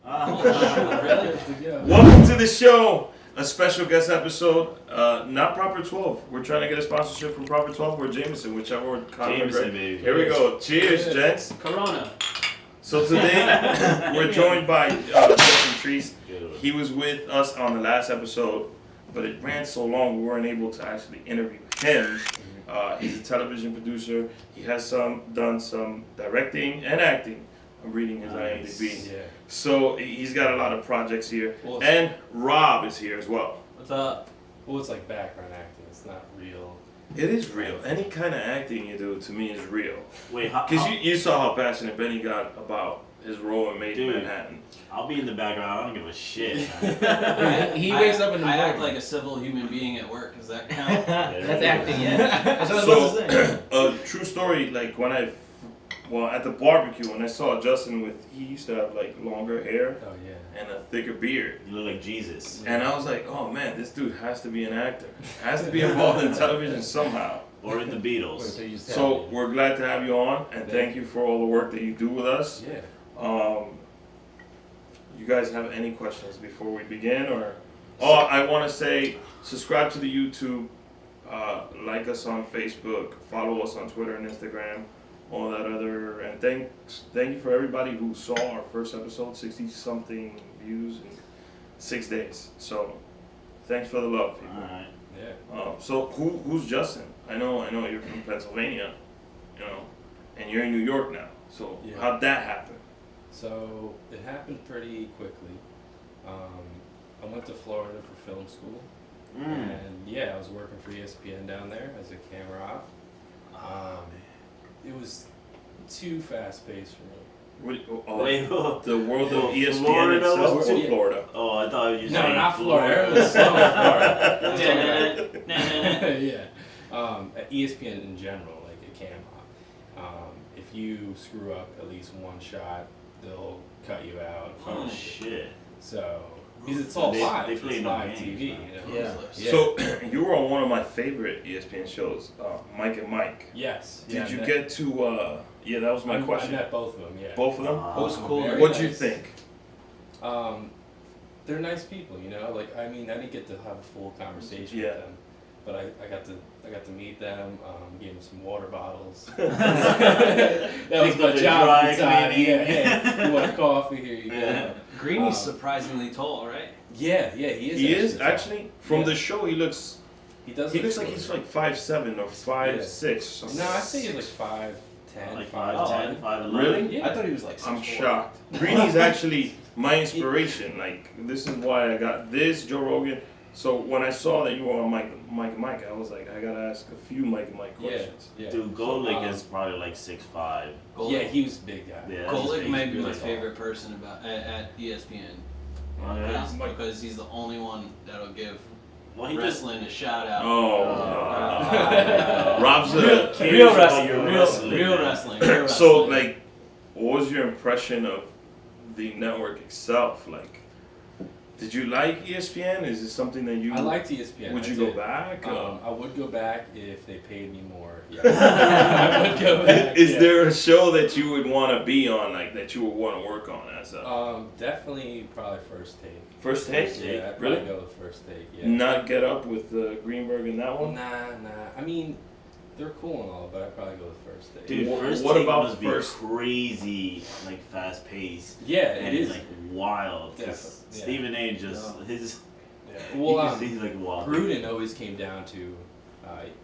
Really? Welcome to the show. A special guest episode. Not Proper 12. We're trying to get a sponsorship from Proper 12 or Jameson, whichever one. Jameson, baby. Here we go. Cheers, gents. Corona. So today we're joined by Justin Triest. He was with us on the last episode, but it ran so long we weren't able to actually interview him. He's a television producer. He has done some directing and acting. I'm reading his IMDb. Yeah. So he's got a lot of projects here. Well, And Rob is here as well. What's up? Well, it's like background acting. It's not real. It is real. Any kind of acting you do, to me, is real. Wait, Because you saw how passionate Benny got about his role in Made in Manhattan. I'll be in the background. I don't give a shit. He wakes up in the morning. I act like a civil human being at work. Does that count? That's acting, yeah. That's what I was about to say. A true story, like when at the barbecue, when I saw Justin he used to have like longer hair Oh yeah. and a thicker beard. You look like Jesus. And I was like, oh man, this dude has to be an actor. Has to be involved in television somehow. Or in the Beatles. So we're glad to have you on, and thank you for all the work that you do with us. Yeah. You guys have any questions before we begin? I want to say subscribe to the YouTube, like us on Facebook, follow us on Twitter and Instagram, all that other, and thank you for everybody who saw our first episode, 60-something views in 6 days. So thanks for the love, people. All right. Yeah. So who's Justin? I know you're from Pennsylvania, and you're in New York now. So Yeah. how'd that happen? So it happened pretty quickly. I went to Florida for film school, and I was working for ESPN down there as a camera op. It was too fast paced for me. Wait, The world of ESPN Florida itself was- or Florida? Oh, I thought you said No, not Florida. It was South Florida. Nah. Yeah. At ESPN in general, like a cam op. If you screw up at least one shot, they'll cut you out. Oh shit. So, because it's all live. They play it's no live games, TV, man. you know? Yeah. So you were on one of my favorite ESPN shows, Mike and Mike. Yes. Did you get to? Yeah, that was my question. I met both of them. Yeah. Both of them. Post cool. Very What'd you nice. think? They're nice people, you know. Like, I mean, I didn't get to have a full conversation Yeah. with them, but I got to meet them. Gave them some water bottles. that was my the job dry at the time. cleaning. Yeah, hey, you want coffee? Here you go. Greeny's surprisingly tall, right? Yeah, he is. He is tall. actually from Yeah. the show. He looks. He does. He look looks like short. he's like 5'7" or 5'6". Something. No, I think he's like 5'10", Like 5'10". 5'10", 5'11". Really? Yeah. I thought he was like 6'4". I'm shocked. Greeny's actually my inspiration. Like, this is why I got this, Joe Rogan. So when I saw that you were on Mike and Mike, I was like, I gotta ask a few Mike and Mike questions. Yeah. Dude, Golick is probably like 6'5". Yeah, he was a big guy. Yeah. Golick might be really my tall. favorite person at ESPN. Oh, yeah? Because he's the only one that'll give Well, he just wrestling a shout out. Rob's Real a Real wrestling. wrestling. Real wrestling. Real wrestling. So, like, what was your impression of the network itself? Like, did you like ESPN? Is this something that you? I liked ESPN. Would I you go did. back? I would go back if they paid me more. Yeah. I would go back. Is yeah. there a show that you would want to be on, like that you would want to work on as a Definitely, probably First Take. first take? Yeah, I'd Really? probably go with First Take. Yeah. Not Get Up with Greenberg in that one. Nah. I mean, they're cool and all, but I'd probably go with First Take. Dude, First What Take about must First- be crazy, like fast paced. Yeah, And it is. like wild. 'Cause Definitely, yeah. Stephen A. just his. Yeah. You Well, can see he's like wild. Gruden always came down to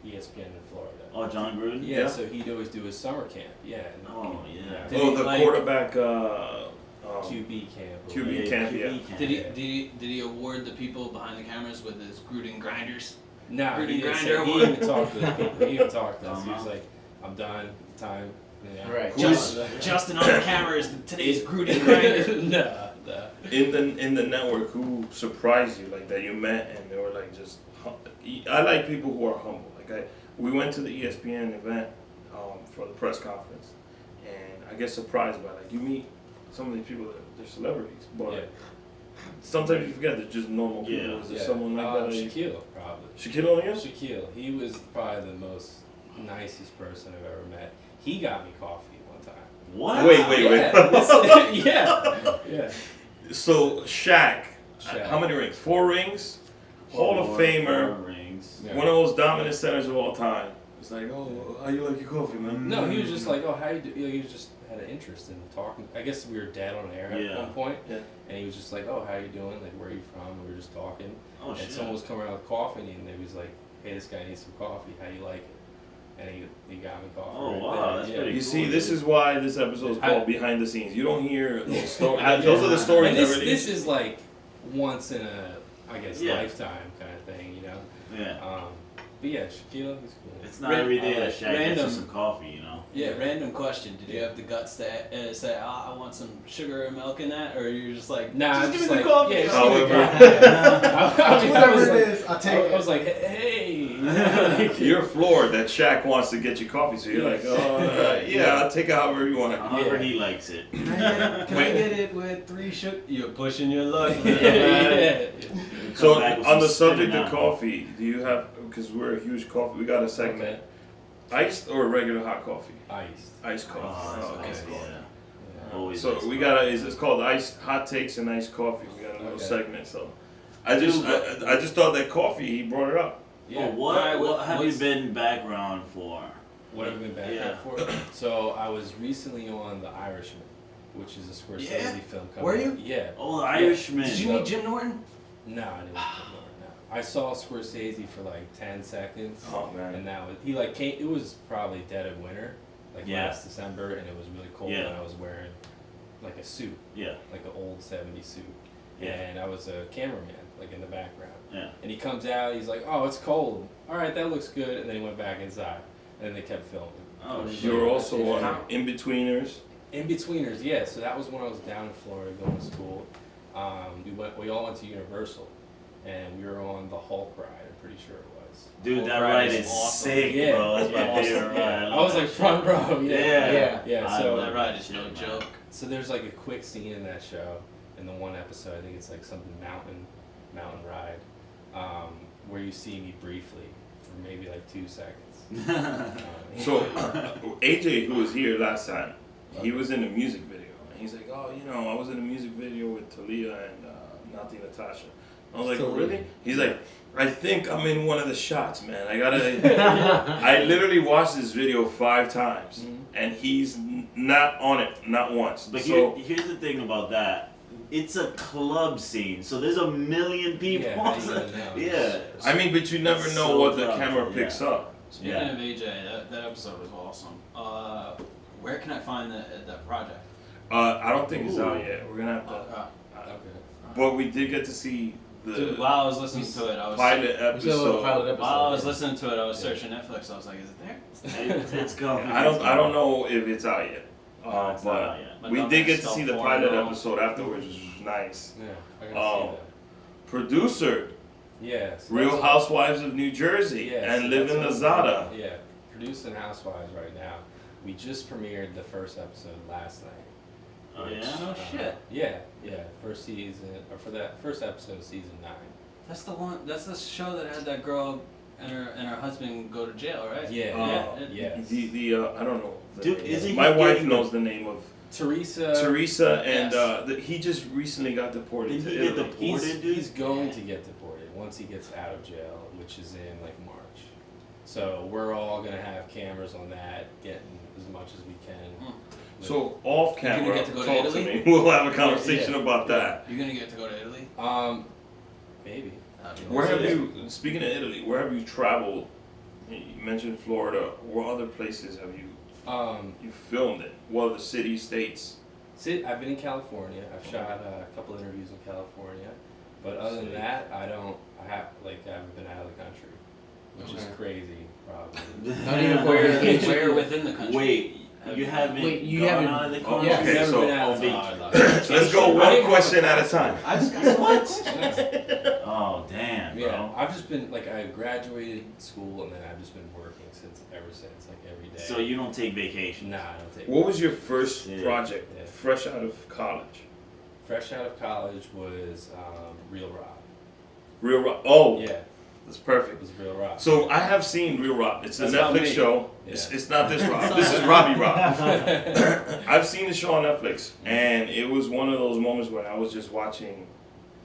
ESPN in Florida. Oh, John Gruden. Yeah, so he'd always do his summer camp. Yeah. And Oh yeah. Did Oh, he, the like, quarterback. QB camp. or QB whatever. camp, yeah. QB camp. Did he award the people behind the cameras with his Gruden grinders? Nah, Gruden he didn't say, grinder he award. didn't even talk to the people. He even talked to us. He was Uh-huh. like, I'm done. Time. You know. Right. Justin on the camera is today's Gruden grinder. Nah. In the network, who surprised you like that you met and they were like just. I like people who are humble. Like we went to the ESPN event for the press conference, and I get surprised by like you meet some of these people that they're celebrities, but Yeah. sometimes you forget they're just normal people. Yeah. Is there someone like that? Shaquille, probably. Shaquille O'Neal? Shaquille. He was probably the most nicest person I've ever met. He got me coffee one time. What? Wait. Yeah. Yeah. So Shaq, Shaq. how many rings? 4 rings. Hall of Famer. 4 rings. Yeah. One of those dominant centers of all time. It's like, oh, how you like your coffee, man? No, he was just like, oh, how you do? He was just had an interest in talking. I guess we were dead on air at Yeah. one point, Yeah. and he was just like, oh, how you doing? Like, where are you from? And we were just talking, Oh and shit. someone was coming around with coffee, and he was like, hey, this guy needs some coffee. How you like it? And he got me coffee. Oh, right wow, there. that's yeah. pretty You cool, see, this dude. is why this episode is I- called Behind the Scenes. You don't hear those stories. I- Those are the stories And that this, really. this is like once in a, I guess, Yeah. lifetime kind of thing, you know. Yeah. But yeah, Shaquille, he's cool. It's not every day that Shaq gets Random. you some coffee, you know. Yeah, random question. Did you have the guts to say, I want some sugar and milk in that? Or you're just like, Nah, just just give me like, the coffee. yeah, just However- give me the coffee. I Whatever was it like, is, I'll take I was it. like, hey. You're floored that Shaq wants to get you coffee, so you're like, oh, yeah, I'll take it however you want it. However Yeah. he likes it. Can I get it with 3 sugar? You're pushing your luck. yeah. So Come back with on the some subject spinning of out. coffee, do you have? Because we're a huge coffee. We got a segment. Okay. Iced or regular hot coffee? Iced. Iced coffee. Oh, okay. that's nice, yeah. Yeah. Always So nice. we got it's called iced hot takes and iced coffee. We got a little Okay. segment. So I just thought that coffee. He brought it up. Yeah. Oh, what? Alright, What have you what's- been background for? What have you been back Yeah. for? So I was recently on The Irishman, which is a Scorsese Yeah? film. Coming Were you? out. Yeah. Oh, the Irishman. Did you meet Jim Norton? No, I didn't. No. I saw Scorsese for like 10 seconds. Oh man. And that was he like came. It was probably dead of winter, like Yeah. last December, and it was really cold. Yeah. And I was wearing like a suit, Yeah, like an old '70s suit, Yeah. and I was a cameraman, like in the background. yeah. And he comes out. He's like, "Oh, it's cold. All right, that looks good." And then he went back inside, and then they kept filming. Oh, It was You were like- also on In Betweeners. In Betweeners, yeah. So that was when I was down in Florida going to school. We all went to Universal, and we were on the Hulk ride. I'm pretty sure it was. Dude, Hulk that ride ride is is awesome. sick, Yeah, bro. That's my yeah, favorite awesome. ride. I was like front row. Yeah. Yeah. Yeah. I So love That ride is no shit, man. joke. So there's like a quick scene in that show, in the one episode, I think it's like something mountain ride, where you see me briefly for maybe like 2 seconds. So AJ, who was here last time, he was in a music video, and he's like, "Oh, you know, I was in a music video with Talia and Nati Natasha." I was like, Talia. "Really?" He's like, "I think I'm in one of the shots, man. I gotta." I literally watched this video 5 times, Mhm. and he's not on it, not once. But So here's the thing about that. It's a club scene, so there's a million people. Yeah, how do you even know? Yeah. I mean, but you never It's know so what the tough, camera yeah. picks up. Speaking Yeah. of AJ, that episode was awesome. Where can I find that project? I don't think it's Ooh. out yet. We're gonna have to. Okay. But we did get to see the Dude, while I was listening to it, I was pilot You said a episode. pilot episode. while I was listening to it, I was searching Netflix. I was like, is it there? It's coming. I don't know if it's out yet. It's not But out yet. My we dumb did ass get to fell see the for pilot it, though. episode afterwards, which was nice. Yeah, I gotta see that. Producer, Yeah. so Real that's- Housewives of New Jersey, Yeah, and so Live in that's Lazada. what- Yeah, producing Housewives right now. We just premiered the first episode last night. Oh which, yeah. No shit. Yeah, first season, or for that first episode of season 9. That's the one. That's the show that had that girl and her husband go to jail, right? Yeah, Yeah. yeah. I don't know. the Dude, name. isn't he My wife getting knows the name of Teresa. Teresa, and yes. he just recently got deported Didn't to he get Italy. He's, deported, dude? he's going to get deported once he gets out of jail, which is in like March. So we're all gonna have cameras on that, getting as much as we can. Hmm. So off You gonna camera, get to go to talk to Italy? me. We'll have a conversation Yeah. about that. You're gonna get to go to Italy. Maybe. Where have Yeah. you? Speaking of Italy, where have you traveled? You mentioned Florida. What other places have you filmed it? What other cities, states? I've been in California. I've shot a couple interviews in California, but other than that, I haven't been out of the country, which is Okay. crazy, probably. Not even for Where, vacation. where within the country? Wait, you haven't Wait, you gone haven't- out of the Oh, country? yeah. okay, Never so been out of the let's go one question at a time. I just got what? Oh damn, bro. Yeah, I've just been like I graduated school and then I've just been working ever since, like every day. So you don't take vacation? Nah, I don't take. What was your first Yeah. project, Yeah. fresh out of college? Fresh out of college was Real Rob. Real Rob. Oh, Yeah. That's It perfect. was Real Rob. So I have seen Real Rob. It's a That's not Netflix me. show. Yeah. It's not this Rob. This is Robbie Rob. I've seen the show on Netflix, and it was one of those moments where I was just watching.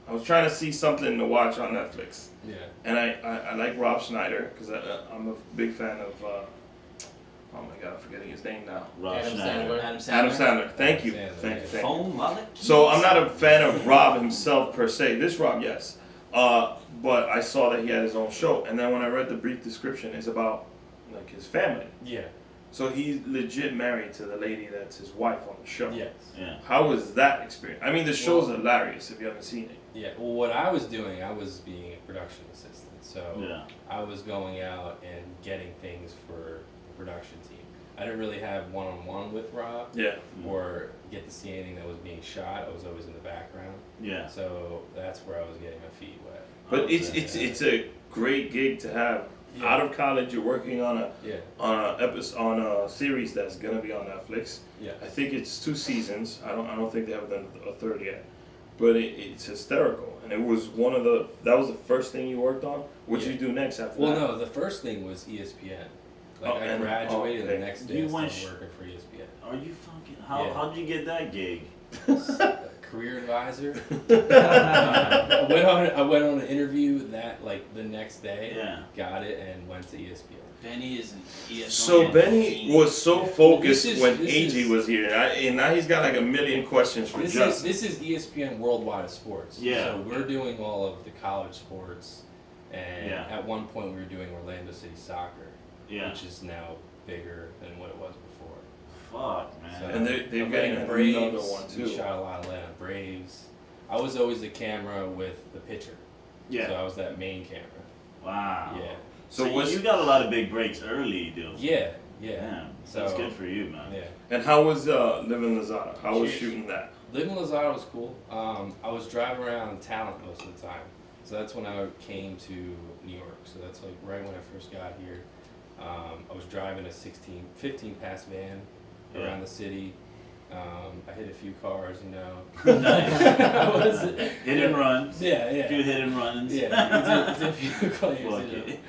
I was trying to see something to watch on Netflix, Yeah. and I like Rob Schneider because I'm a big fan of. Oh my God, I'm forgetting his name now. Rob Adam Schneider. Sandler. Adam Sandler. Thank you. Sandler, Thank you. yeah. Thank you. Phone wallet. So I'm not a fan of Rob himself per se. This Rob, yes. But I saw that he had his own show, and then when I read the brief description, it's about like his family. Yeah. So he's legit married to the lady that's his wife on the show. Yes. Yeah. How was that experience? I mean, the show's hilarious if you haven't seen it. Yeah. Well, what I was doing, I was being a production assistant. So Yeah. I was going out and getting things for the production team. I didn't really have one-on-one with Rob Yeah. or get to see anything that was being shot. I was always in the background. Yeah. So that's where I was getting my feet wet. But it's Okay. it's a great gig to have. Yeah. Out of college, you're working on Yeah. on a series that's gonna be on Netflix. Yeah. I think it's 2 seasons. I don't think they have done a third yet. But it's hysterical, and it was that was the first thing you worked on. What'd Yeah. you do next after Well, that? no, the first thing was ESPN. Like Oh, I and- graduated okay. the next day. You I went started working for ESPN. Are you fucking? How Yeah. how'd you get that gig? Career advisor. I went on an interview the next day. Yeah. Got it and went to ESPN. Benny is an ESPN. So Benny was so focused This is- when this AJ is- was here, and now he's got like a million questions for Justin. This is ESPN Worldwide of Sports. Yeah. So we're doing all of the college sports, and Yeah. at one point we were doing Orlando City Soccer, Yeah. which is now bigger than what it was before. Fuck, man. So- And they're I'm getting getting another one We too. shot a lot of Atlanta Braves. I was always the camera with the pitcher. So Yeah. I was that main camera. Wow. Yeah. So So what's you got a lot of big breaks early, dude. Yeah. Yeah. Damn. So- That's good for you, man. Yeah. and how was living Lazada? How was Cheers. shooting that? Living in Lazada was cool. I was driving around talent most of the time. So that's when I came to New York. So that's like right when I first got here. I was driving a 15 pass van around the city. I hit a few cars, you know. Nice. I was, Hit and runs. Yeah, A few yeah. hit and runs. Yeah, did a few claims, Fuck you know. it.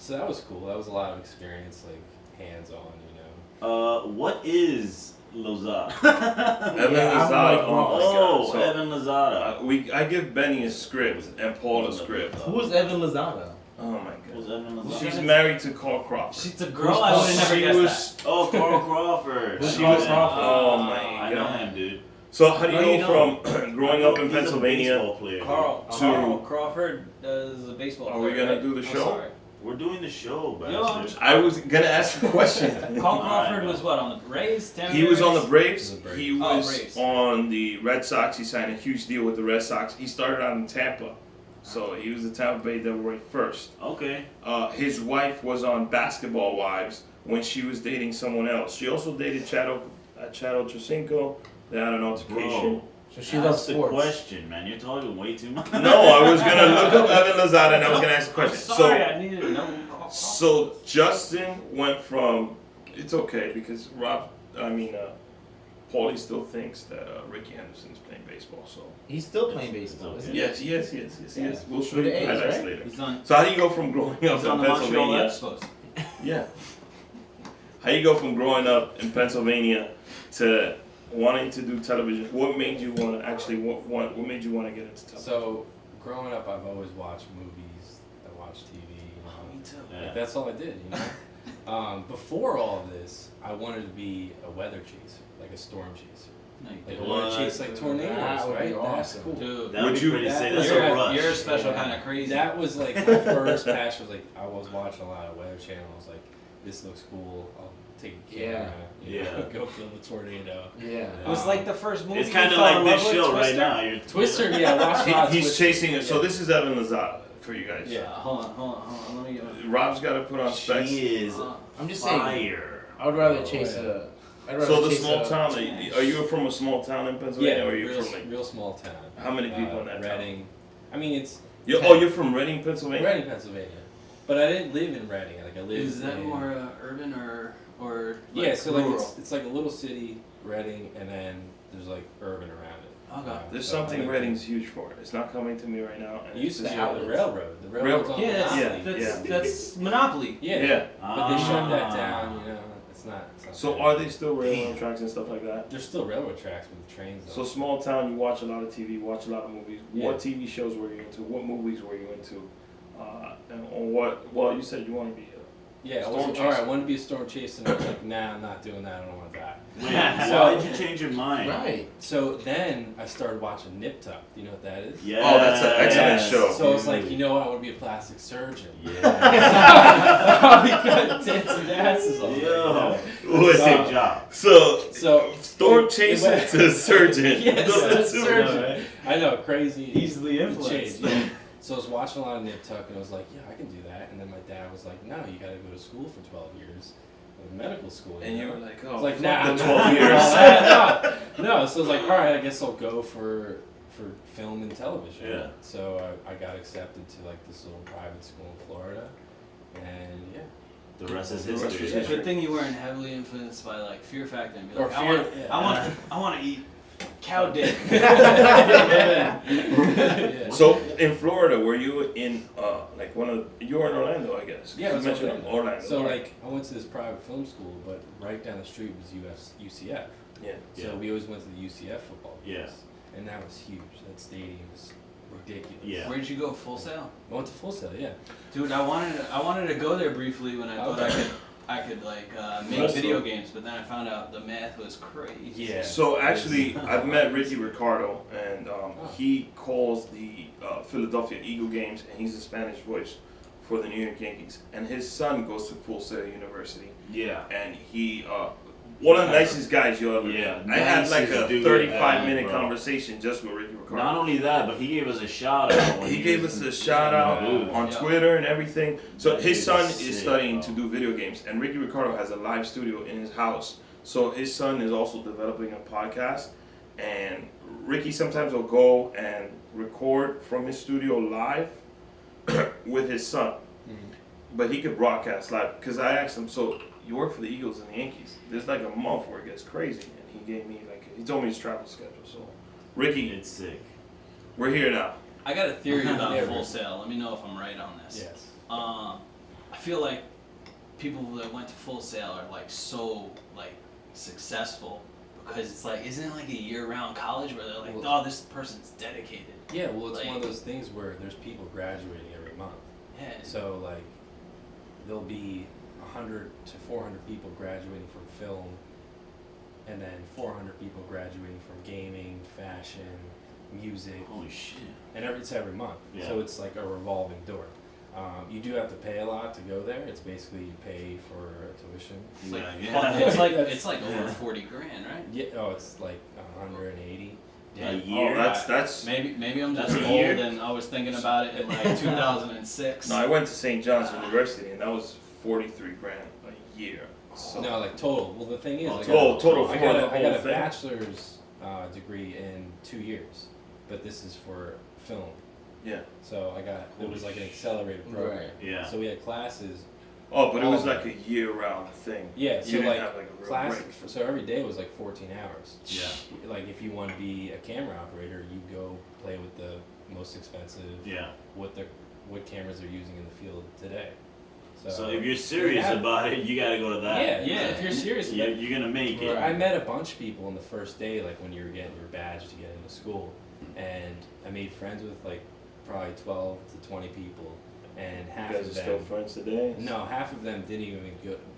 So that was cool. That was a lot of experience, like hands-on, you know. What is Lozada? Evan Yeah, I'm Lazada. like, Oh my Oh, God. So, Evan Lozada. I give Benny a script and Paul a script. Who's Evan Lozada? Oh my Who's God. Evan Lozada? She's married to Carl Crawford. She's a girl. I would have never She guessed was- Oh, Carl Crawford. Who's She Carl was. Crawford? Oh I my know God. him, dude. So how do you No, you go from growing up in He's a Pennsylvania? baseball player, that. dude. Carl Crawford is a baseball Are we player. gonna right? do the I'm show? sorry. We're doing the show, Yo, I'm bastard. I was gonna ask a question. Carl Alright, Crawford was what, on the Braves? Tampa He was on the Rays? Braves. The Braves. He Oh, was Braves. on the Red Sox. He signed a huge deal with the Red Sox. He started out in Tampa, so he was the Tampa Bay Devil Rays first. Okay. His wife was on Basketball Wives when she was dating someone else. She also dated Chado Tracinco. They had an altercation. Bro, So she loves that's the sports. question, man. You're talking way too much. No, I was gonna look up Evan Lozada and I was gonna ask a I'm question. sorry, I needed to know. So Justin went from. It's okay because Paulie still thinks that Ricky Henderson's playing baseball. So He's still playing baseball, It's isn't okay. he? yes. We'll show With you the A's, highlights right? later. He's on. So how do you go from growing up He's on in the Montreal Pennsylvania? Expos. Yeah. How you go from growing up in Pennsylvania to wanting to do television? What made you want to actually? What made you want to get into television? So growing up, I've always watched movies. I watched TV. You know. Me too. Yeah. Like, that's all I did, you know. Before all of this, I wanted to be a weather chaser, like a storm chaser. No, you Like I didn't. want What? to chase like tornadoes, That would be right? That's awesome. cool. Dude, That would Would be you- pretty sick. that- That's you're a a- rush. You're a special Yeah. kind of crazy. That was like my first passion. Was like I was watching a lot of Weather Channel. I was like, this looks cool. I'll take a camera. You know, Yeah. go film the tornado. Yeah. It was like the first movie. It's kind you of fell like in this love with, show right Twister? now. You're Twister, yeah, I watched a lot of He's Twister. chasing it. So Yeah. this is Evan Lozada for you guys. Yeah. Hold on. Let me get Rob's got to put on specs. She is I'm just saying. fire. I would rather Oh, chase yeah. a. I'd rather So the chase small a- town. Are you from a small town in Pennsylvania, Yeah, or are you real, from like? real small town. How many people in that town? Reading. I mean, it's You're from Reading, Pennsylvania. Reading, Pennsylvania. But I didn't live in Reading. Like I lived. Is that in, more urban or like yeah, so rural? like it's like a little city, Reading, and then there's like urban around it. Okay. There's So I something like Reading's huge for. It's not coming to me right now. And It used to it's be just- the railroad. The railroad's on Yeah, that's, Monopoly. that's Monopoly. Yeah. Yeah. But they shut that Ah. down, you know. It's not So fair. are they still railroad tracks and stuff like that? There's still railroad tracks with the trains So though. small town, you watch a lot of TV, watch a lot of movies. Yeah. What TV shows were you into? What movies were you into? And on what? Well, you said you want to be. Yeah, I Storm was chaser. alright, I wanted to be a storm chaser and I was like, nah, I'm not doing that, I don't want that. Wait, why did you change your mind? Right. So then I started watching Nip Tuck. Do you know what that is? Yeah. Oh, that's an excellent show. So I was like, you know what, I want to be a plastic surgeon. Yeah. I'll be cutting tits and asses all day. Yo. Listen, Same job. So storm it chaser went- to surgeon. Yes, Those are to two- surgeon. I know, crazy. Easily Change, influenced. yeah. So I was watching a lot of Nip Tuck and I was like, yeah, I can do that. And then my dad was like, no, you got to go to school for 12 years, go to medical school. And you know? were like, I oh, was like, fuck nah, the I'm 12 not doing years. all that. No. So I was like, all right, I guess I'll go for film and television. Yeah. So I got accepted to like this little private school in Florida, and yeah. The rest is The rest history. is Good history. thing you weren't heavily influenced by like Fear Factor and be Or like, Fear- I want to eat cow dick. Yeah. So in Florida, were you in like one of you were in Orlando, I guess? 'Cause Yeah, it you was mentioned Orlando. So right? like I went to this private film school, but right down the street was UCF. Yeah. So Yeah. we always went to the UCF football games. Yeah. And that was huge. That stadium was ridiculous. Yeah. Where'd you go? Full Sail? I went to Full Sail, yeah. Dude, I wanted to go there briefly when I thought I could like make Full video Sail. games, but then I found out the math was crazy. Yeah. So actually, I've met Ricky Ricardo, and he calls the Philadelphia Eagle games, and he's the Spanish voice for the New York Yankees. And his son goes to Full Sail University, Yeah. and he one of the nicest guys you ever Yeah, met. I had like nicest a dude 35-minute ever, bro. conversation just with Ricky Ricardo. Not only that, but he gave us a shout out. when He gave was us in- a shout out Dude. on Yeah. Twitter and everything. So That his dude son is is sick, studying bro. to do video games, and Ricky Ricardo has a live studio in his house. So his son is also developing a podcast, and Ricky sometimes will go and record from his studio live with his son. But he could broadcast live because I asked him, so you work for the Eagles and the Yankees? There's like a month where it gets crazy, and he gave me he told me his travel schedule. So Ricky, It's sick. we're here now. I got a theory about Yeah, Full right. Sail. Let me know if I'm right on this. Yes. I feel like people that went to Full Sail are like so like successful because it's like, isn't it like a year-round college where they're like, Well- oh, this person's dedicated. Yeah, well, it's Like- one of those things where there's people graduating every month. Yeah. So, like, there'll be 100 to 400 people graduating from film, and then 400 people graduating from gaming, fashion, music, Holy shit. and it's every month. Yeah. So it's like a revolving door. You do have to pay a lot to go there. It's basically you pay for tuition. It's like, Yeah. it's like over 40 grand, right? Yeah. Oh, it's like 180. A Yeah. year? Oh, that's. Maybe I'm just That's a old year? and I was thinking about it in like 2006. No, I went to St. John's University, and that was 43 grand a year. So No, like total. Well, the thing is, Oh, I total- got, total I for got the a, I whole got a thing? bachelor's degree in 2 years, but this is for film. yeah. So it was like an accelerated program. Right. Yeah. So we had classes. Oh, but it was Oh. like a year-round thing. Yeah. You So didn't like have like a real class. break. So every day was like 14 hours. Yeah. Like if you want to be a camera operator, you go play with the most expensive. Yeah. What cameras they're using in the field today. So if you're serious Yeah. about it, you gotta go to that. yeah, Yeah. if you're serious about You're gonna make it. I met a bunch of people on the first day, like when you were getting your badge to get into school, and I made friends with like probably 12 to 20 people, and half You guys are of still them, friends today? no, half of them didn't even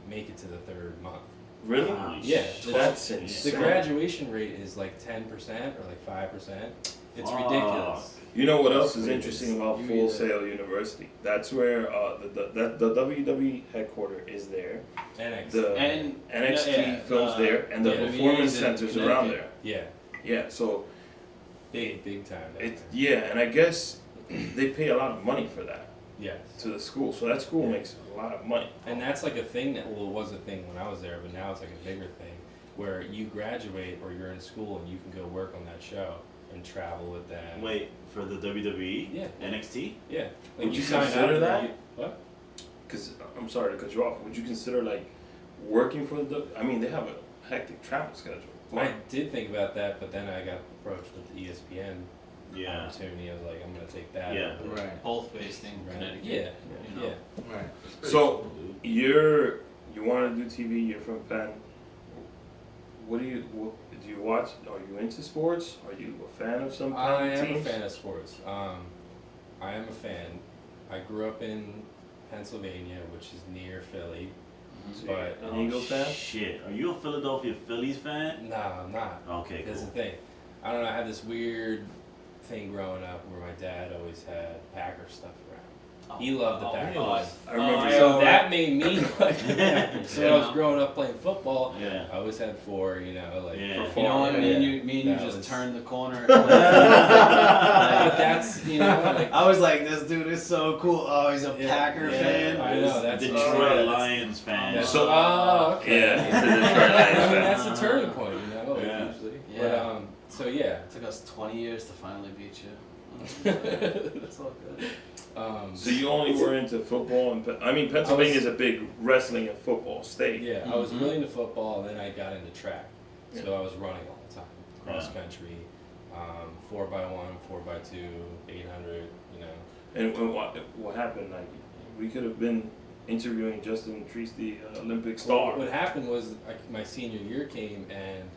make it to the third month. Really? Holy Yeah, shit. That's The insane. graduation rate is like 10% or like 5%. It's Fuck. ridiculous. You know what else That's is crazy. interesting about You Full either- Sail University? That's where the WWE headquarters is there. NX. The And NXT yeah, films there, and the yeah, performance WWE's in centers around Connecticut. there. Yeah, Yeah, so big time. down it there. and I guess they pay a lot of money for that Yes. to the school. So that school makes a lot of money. And that's like a thing that, well, it was a thing when I was there, but now it's like a bigger thing where you graduate or you're in school and you can go work on that show and travel with them. Wait, for the WWE? Yeah. NXT? Yeah. Like Would you sign consider up, that? What? Because I'm sorry to cut you off. Would you consider like working for the? I mean, they have a hectic travel schedule. I did think about that, but then I got approached with the ESPN Yeah. opportunity. I was like, I'm gonna take that. Yeah. Right. Both based in Connecticut. Yeah. You know? Yeah. Right. So you want to do TV? You're from Penn. What do you watch? Are you into sports? Are you a fan of some I Penn am teams? a fan of sports. I am a fan. I grew up in Pennsylvania, which is near Philly. So But you're an Eagles fan? Shit. Are you a Philadelphia Phillies fan? Nah, I'm not. Okay, That's cool. the thing. I don't know. I had this weird thing growing up where my dad always had Packer stuff around. He loved the Packers. really? I remember. So that made me like the Packers. So when I was Yeah. growing up playing football, Yeah. I always had four. You know, like Yeah. for You know what? fun. Me and Yeah. you That just was- turned the corner. But that's like. I was like, this dude is so cool. Oh, he's a Yeah, Packer yeah, fan. I know, that's- Detroit that's- Lions fan. That's So- okay. Yeah, he's a Detroit Lions I mean, fan. that's the turning point, you know. like, Yeah. Usually. Yeah. But so yeah. It took us 20 years to finally beat you. That's all good. So you only were into football, and Pennsylvania is a big wrestling and football state. Yeah, I was Mhm. really into football, and then I got into track. So I was running all the time, cross Yeah. country, 4x1, 4x2, 800. You know. And what happened? Like we could have been interviewing Justin Triest, the Olympic star. What happened was my senior year came and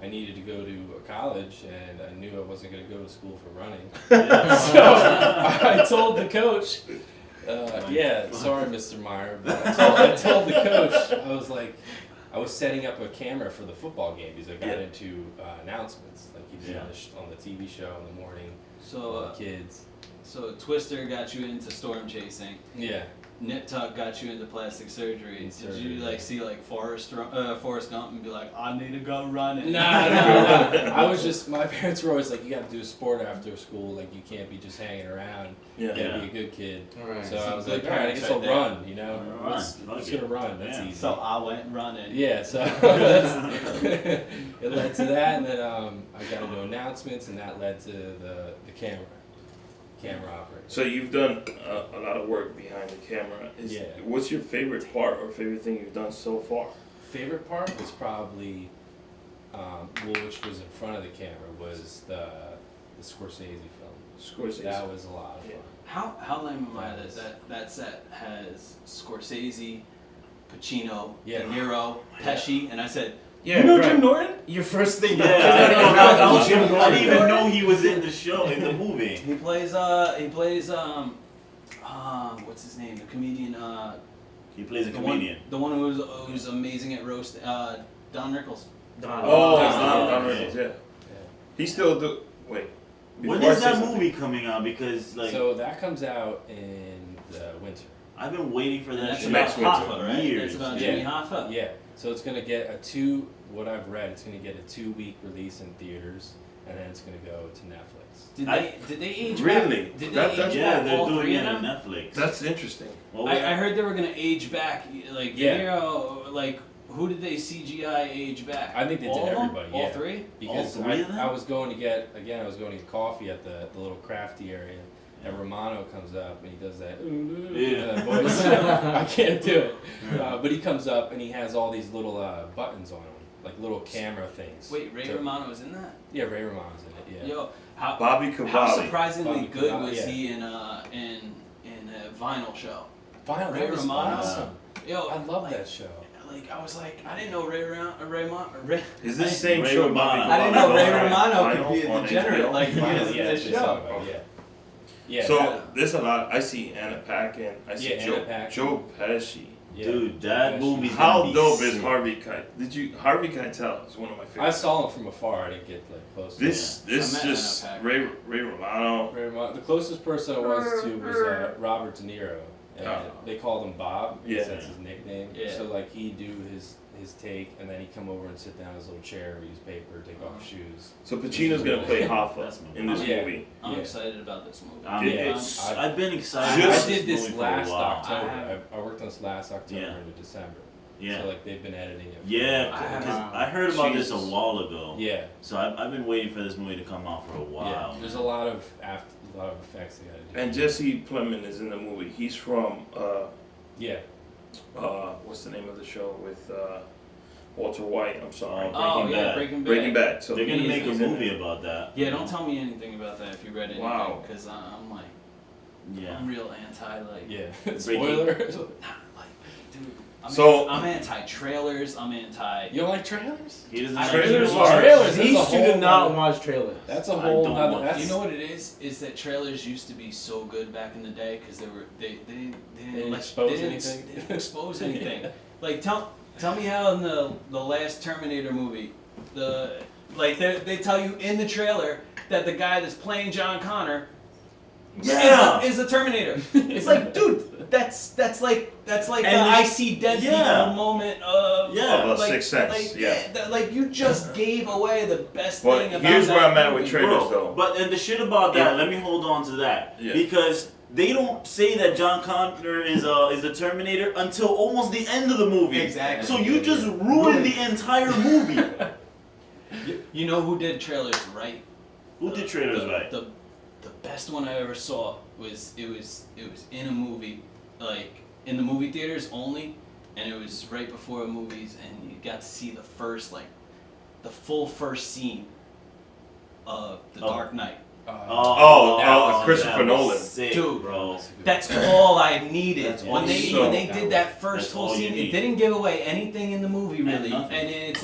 I needed to go to college and I knew I wasn't going to go to school for running. So I told the coach, sorry Mr. Meyer, but I told the coach, I was like, I was setting up a camera for the football game because I got into announcements like you did on the TV show in the morning So, with the kids. so Twister got you into storm chasing. Yeah. Nip Tuck got you into plastic surgery. In Did surgery, you like yeah. see like Forrest Gump and be like, I need to go running? No. I was just, my parents were always like, you got to do a sport after school. Like, you can't be just hanging around. You Yeah. got to be a good kid. Right. So I Some was good like, all right, I parents guess I'll right there. run, you know? Run. Let's Fuck gonna run. That's Yeah. easy. So I went running. Yeah, so it led to that, and then I got into announcements, and that led to the camera operator. So you've done a lot of work behind the camera. Yeah. What's your favorite part or favorite thing you've done so far? Favorite part was probably, which was in front of the camera, was the Scorsese film. Scorsese. That was a lot of fun. Yeah. How lame am I that set has Scorsese, Pacino, Yeah. De Niro, Pesci, and I said, Yeah, You know right. Jim Norton? Your first thing. Yeah, I didn't even know he was in the show, in the movie. he plays what's his name? The comedian. He plays a The comedian. One, the one who's amazing at roast. Don Rickles. Oh, Yeah. it's Don Yeah. Rickles, yeah. He still do. Wait. When before I is say that something- movie coming out? Because like So that comes out in the winter. I've been waiting for And that that's shit next about winter. Hoffa, right? years. That's about Yeah. Jimmy Hoffa. Yeah, so it's gonna get what I've read, it's gonna get a 2-week release in theaters, and then it's gonna go to Netflix. Did they age Really? back? Did they That's- age Yeah, back they're all doing three it of on them? Netflix. That's interesting. What was I heard they were gonna age back. Like Yeah. De Niro, like who did they CGI age back? I think they all did of them? everybody, All yeah. three? Because All three of them? I was going to get coffee at the little crafty area, and Romano comes up and he does that, Yeah. that voice. I can't do it. But he comes up and he has all these little buttons on him, like little camera things. Wait, Ray to- Romano was in that? Yeah, Ray Romano's in it, yeah. Yo, how Bobby how Cavalli. surprisingly Bobby good Cavalli, was yeah. he in a vinyl show? Vinyl, Ray that was Romano? awesome. Yo, I love like, that show. Like I was like, I didn't know Ray. Is this same Ray show? Romano. Bobby I didn't know Cavalli Ray on Romano could Vinyl be a on degenerate HBO? like he Vinyl, is in yeah, this that's what I'm show. talking about, yeah. Yeah. So there's a lot. I see Anna Paquin. I see Yeah, Anna Joe, Paquin. Joe Pesci. yeah. Dude, that movie's gonna How be dope is sick. Harvey Keitel? Harvey Keitel is one of my I favorites. saw him from afar. I didn't get like close. to This I met just Anna Ray Romano. Ray Romano. The closest person I was to was Robert De Niro, and Oh. they called him Bob. Because Yeah. that's his nickname. Yeah. So like he'd do his take, and then he'd come over and sit down in his little chair, read his paper, take off his shoes. So Pacino's gonna play Hoffa That's my in this Yeah. movie. I'm Yeah. excited about this movie. Yeah. I've been excited. Just- about I did this movie for a last while. October. I worked on this last October Yeah. into December. Yeah. So like they've been editing it. for Yeah, a while. I- because I heard about this a Jesus. while ago. Yeah. So I've been waiting for this movie to come out for a Yeah. while. There's a lot of effects they gotta do. And Jesse Plemons is in the movie. He's from Yeah. what's the name of the show with Walter White. I'm sorry. Oh Breaking yeah, Bad. Breaking Bad. So They're gonna he's- make a he's in movie it. about that. Yeah, don't tell me anything about that if you read anything. Wow. Because I'm like, Yeah. I'm real anti like. Yeah. Spoiler. Like, dude. So- I'm anti-trailers. I'm anti. You don't like trailers? He doesn't I- like Trailers it. are- Trailers. These That's a two whole do not nother- watch trailers. That's a I whole don't nother. want- That's, You know what it is? Is that trailers used to be so good back in the day because they didn't expose they didn't, anything. They didn't expose anything. Like tell me how in the last Terminator movie, they tell you in the trailer that the guy that's playing John Connor Yeah. is a Terminator. It's like, dude, that's like the And I see dead yeah. people moment of Yeah. Of a like, Sixth Sense, yeah. like you just gave away the best But thing about here's that where I'm at with movie. trailers, though. But and the shit about that, Yeah. let me hold on to that Yeah. because they don't say that John Connor is the Terminator until almost the end of the movie. Exactly. So you just ruined the entire movie. You know who did trailers right? Who did trailers the, right? The best one I ever saw was it was in a movie, like in the movie theaters only, and it was right before movies, and you got to see the full first scene of The Oh. Dark Knight. Christopher that was Nolan. sick, Dude. bro. That's all I needed. That's when all they you when need. they did that first That's full all you scene, it need. didn't give away anything in the movie And really. nothing. And it's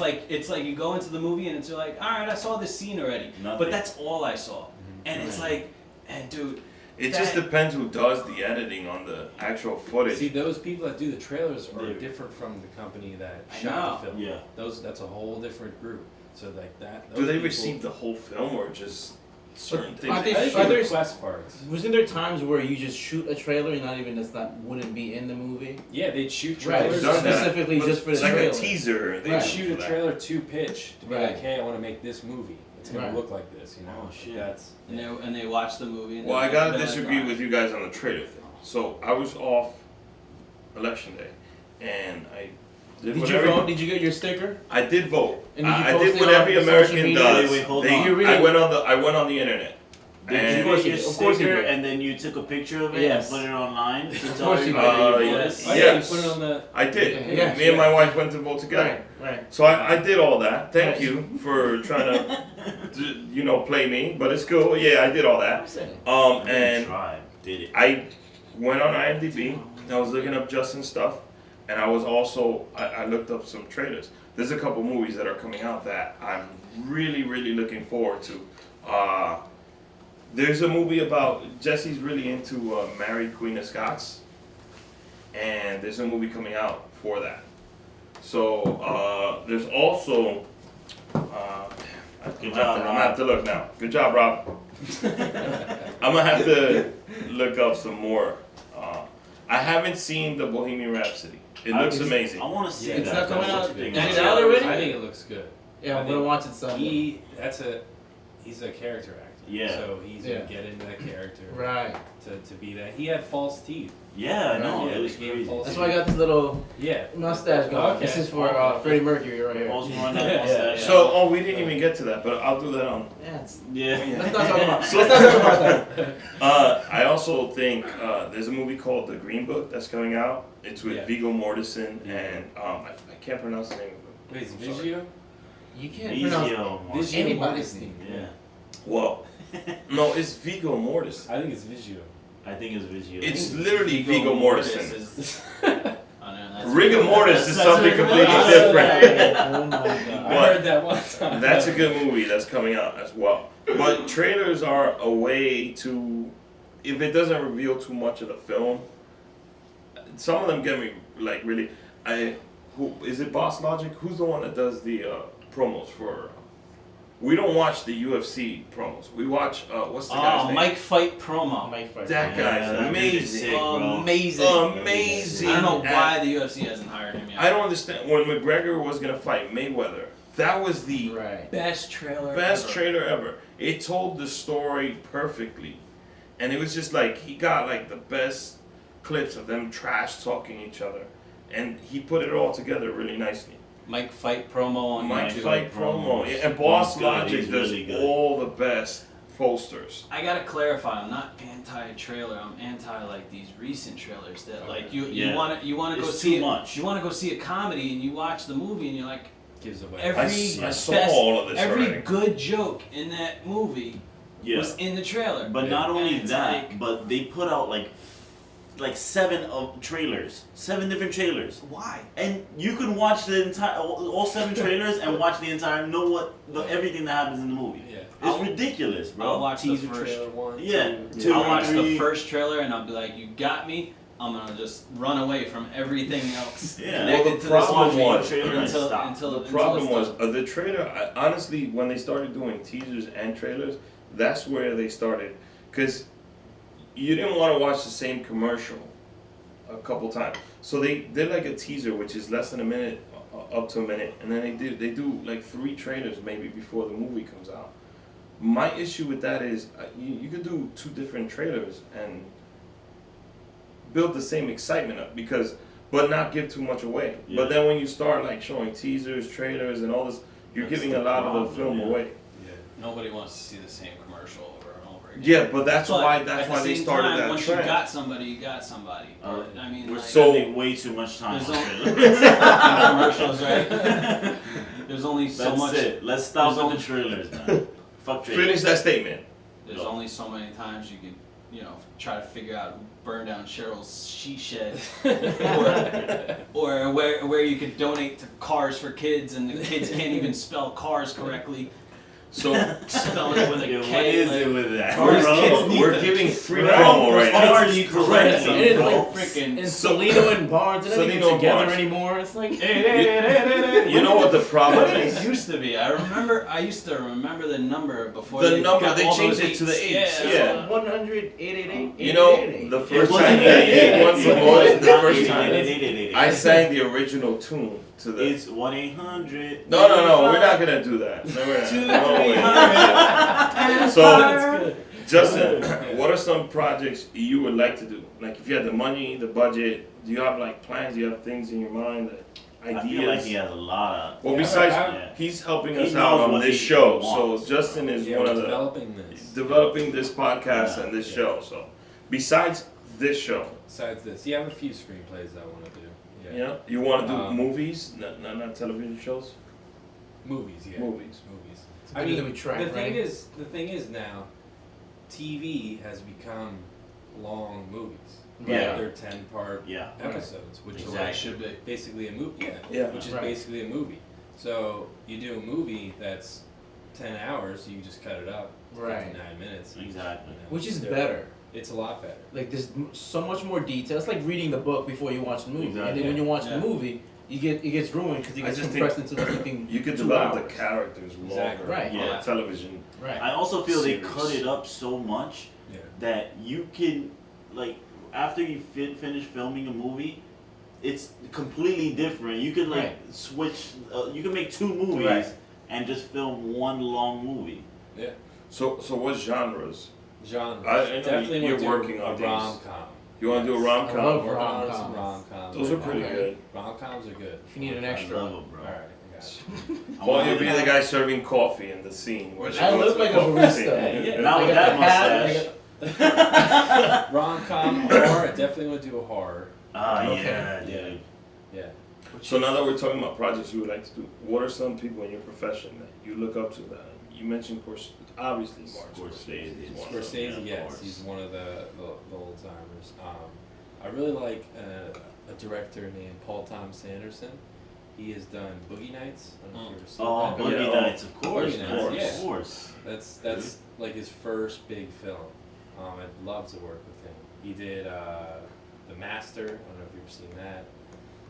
like you go into the movie and it's like, all right, I saw this scene already. Nothing. But that's all I saw. And it's like, and dude, It just that- depends who does the editing on the actual footage. See, those people that do the trailers are They're- different from the company that I shot know. the film. Yeah. That's a whole different group. So like that. Do those they people- receive the whole film or just certain things? I think- I think Are they there- request parts. Wasn't there times where you just shoot a trailer and not even wouldn't be in the movie? Yeah, they'd shoot Right, trailers. Done that. specifically But just for the it's like trailer. a teaser. They They'd Right. shoot a for that. trailer to pitch to be Right. like, hey, I want to make this movie. It's gonna Right. look like this, you know. Oh, shit. That's and they watch the movie. And Well, I they're gotta like, disagree "Alright." with you guys on the trailer thing. So I was off election day, and I did Did what you every- vote? Did you get your sticker? I did vote. And did you I post did it what on every social American media? does. Wait, hold They- on. You really- I went on the internet. Did And- you Of course get your you did. Of course you sticker did. and then you took a picture of it Yes. and put it online to tell course you everybody did. you voted? Yes. Oh, yeah, Yes. you put it on the. I did. Yeah, Me and my wife went to vote together. Right. So I did all that. Thank Right. you for trying to, play me, but it's cool. Yeah, I did all I'm that. saying. And Did it? I went on IMDb. I was looking up Justin stuff, and I was also I looked up some trailers. There's a couple movies that are coming out that I'm really looking forward to. There's a movie about Jesse's really into Married Queen of Scots, and there's a movie coming out for that. So there's also. Good job, I'm Rob. gonna have to look now. Good job, Rob. I'm gonna have to look up some more. I haven't seen the Bohemian Rhapsody. It looks amazing. I want to see Yeah, It's that. not coming That's out- the thing. is it I out already? think it looks good. Yeah, I I'm gonna think watch it Sunday. He's a character actor. Yeah. So he's Yeah. gonna get into that character. Right. To be that. He had false teeth. Yeah, I know. Yeah, It was they gave crazy. false That's why I got this little Yeah. mustache going. Okay. This is for Freddie Mercury right here. Post one that Yeah, mustache. So, we didn't even get to that, but I'll do that on. Yeah, it's, Yeah. let's not talk about. Let's not talk about that. I also think there's a movie called The Green Book that's coming out. It's with Yeah. Viggo Mortensen and I can't pronounce the name of it. Wait, is I'm sorry. Vizio? You can't pronounce Vizio. Vizio anybody's Mortensen. name. Yeah. Well, no, it's Viggo Mortensen. I think it's Vizio. I think it's Vizio. It's literally Viggo Mortensen. Is, I don't know, that's Rigor mortis is that's something a- completely that's different. Oh my god. I heard that one time. That's a good movie that's coming out as well. But trailers are a way to, if it doesn't reveal too much of the film, some of them get me like really. Who is it? Boss Logic? Who's the one that does the promos for? We don't watch the UFC promos. We watch what's the guy's Oh, name? Mike Fight promo. Mike Fight. That guy's that dude is amazing. sick, bro. Amazing. Amazing. I don't know at- why the UFC hasn't hired him yet. I don't understand when McGregor was gonna fight Mayweather. That was the Right. Best trailer. best ever. trailer ever. It told the story perfectly, and it was just like he got like the best clips of them trash talking each other, and he put it all together really nicely. Mike Fight promo on My YouTube. fight promo, promos. yeah, and Boss He's good, Logic he's does really good. all the best posters. I gotta clarify. I'm not anti-trailer. I'm anti like these recent trailers that like you Yeah. wanna go It's see too it. much. You wanna go see a comedy and you watch the movie and you're like, gives away. Every I saw best- all of this every already. good joke in that movie Yeah. was in the trailer. But Yeah. not only And it's that, like- but they put out like 7 trailers, 7 different trailers, Why? and you can watch the entire all 7 trailers and watch the entire everything that happens in the movie. Yeah. It's ridiculous, bro. I'll watch the Teaser first. trailer one. Yeah, two. two. I'll watch the 3. first trailer and I'll be like, "You got me." I'm gonna just run away from everything else Yeah. connected Well, the to problem this movie was- trailer and until stop. until The until problem it's was done. the trailer. Honestly, when they started doing teasers and trailers, that's where they started, because you didn't want to watch the same commercial a couple times. So they did like a teaser, which is less than a minute, up to a minute, and then they do like 3 trailers maybe before the movie comes out. My issue with that is you could do 2 different trailers and build the same excitement up, but not give too much away. Yeah. But then when you start like showing teasers, trailers, and all this, you're That's giving the a lot of the problem, film yeah. away. Yeah. Nobody wants to see the same commercial over and over again. Yeah, but that's But why at the they same started time, that once trend. you got somebody, you got somebody. I mean, We're like, spending way too much time there's on only trailers. commercials, right? There's only so That's much. it. Let's stop there's with the trailers, man. Fuck trailers. Finish that statement. There's only so many times you can, try to figure out who burned down Cheryl's she shed, or where you could donate to Cars for Kids, and the kids can't even spell cars correctly. So Spell it with a Yeah, K. what is like, it with that? Cars bro? kids need we're to- giving free Bro, promo right now. Cars need correctly, correctly, And it's bro. like Frickin' and Salino and Barnes, they're not Salino even and together Barnes. anymore. It's like You know what the problem What it is? used to be. I used to remember the number before The they number, got they all changed those it to the eights. 8s, Yeah. yeah. 100, 888, You know, the first time they won the most, the first time, I sang the original tune to the. It's 1-800. No, we're not gonna do that. No, we're not. 2, No way. 300. So, That's good. Justin, Yeah. what are some projects you would like to do? Like, if you had the money, the budget, do you have like plans? Do you have things in your mind, I ideas? feel like he has a lot of. Well, Yeah, besides, yeah. he's helping He us out knows on what this he show. wants. So Justin is Yeah, one we're of the developing this. developing this podcast Yeah. and this Yeah. show. So, besides this show, Besides this, you have a few screenplays I want to do. Yeah. yeah, you want to do Um, movies, not television shows. Movies, yeah. Movies. Movies. It's better that we track, the thing right? the thing is now, TV has become long movies. Yeah. They're 10-part Yeah. episodes, which Exactly. is like Should be. basically a movie. Yeah. Yeah. Which is Right. basically a movie. So you do a movie that's 10 hours, you just cut it up. Right. 59 minutes. you just, Exactly. Which is do it. better. It's a lot better. Like there's so much more detail. It's like reading the book before you watch the movie, and Exactly. then when you watch Yeah. the movie, it gets ruined because it I gets just compressed into something. You could 2 develop hours. the characters longer Exactly. Right. on Yeah. television. Right. I also feel they Series. cut it up so much Yeah. that you can, like, after you finish filming a movie, it's completely different. You can like Right. switch. You can make 2 movies Right. and just film 1 long movie. Yeah. So what genres? Genre. I know Definitely you're want to do working a on these. rom-com. You want to do a rom I com? love Working on rom-coms. some rom-coms. Those are right pretty now. good. Rom-coms are good. If you need an I extra. love it, bro. Alright, I got you. I Well, want you'll be to- the guy serving coffee in the scene. Where I look like a barista. Yeah. Not I with got that the hat, mustache. Rom-com, horror. I definitely want to do a horror. Ah, Okay. yeah, Yeah. dude. Yeah. So now that we're talking about projects you would like to do, what are some people in your profession that you look up to? That you mentioned, of course, obviously Martin Scorsese. is one of them. Scorsese, of yes, course. he's one of the old timers. I really like a director named Paul Thomas Anderson. He has done Boogie Nights. I don't know if you ever seen Oh, that. Boogie Yeah. Nights, of course, Boogie man. Nights, yeah. Of course. That's like his first big film. I'd love to work with him. He did The Master. I don't know if you've ever seen that.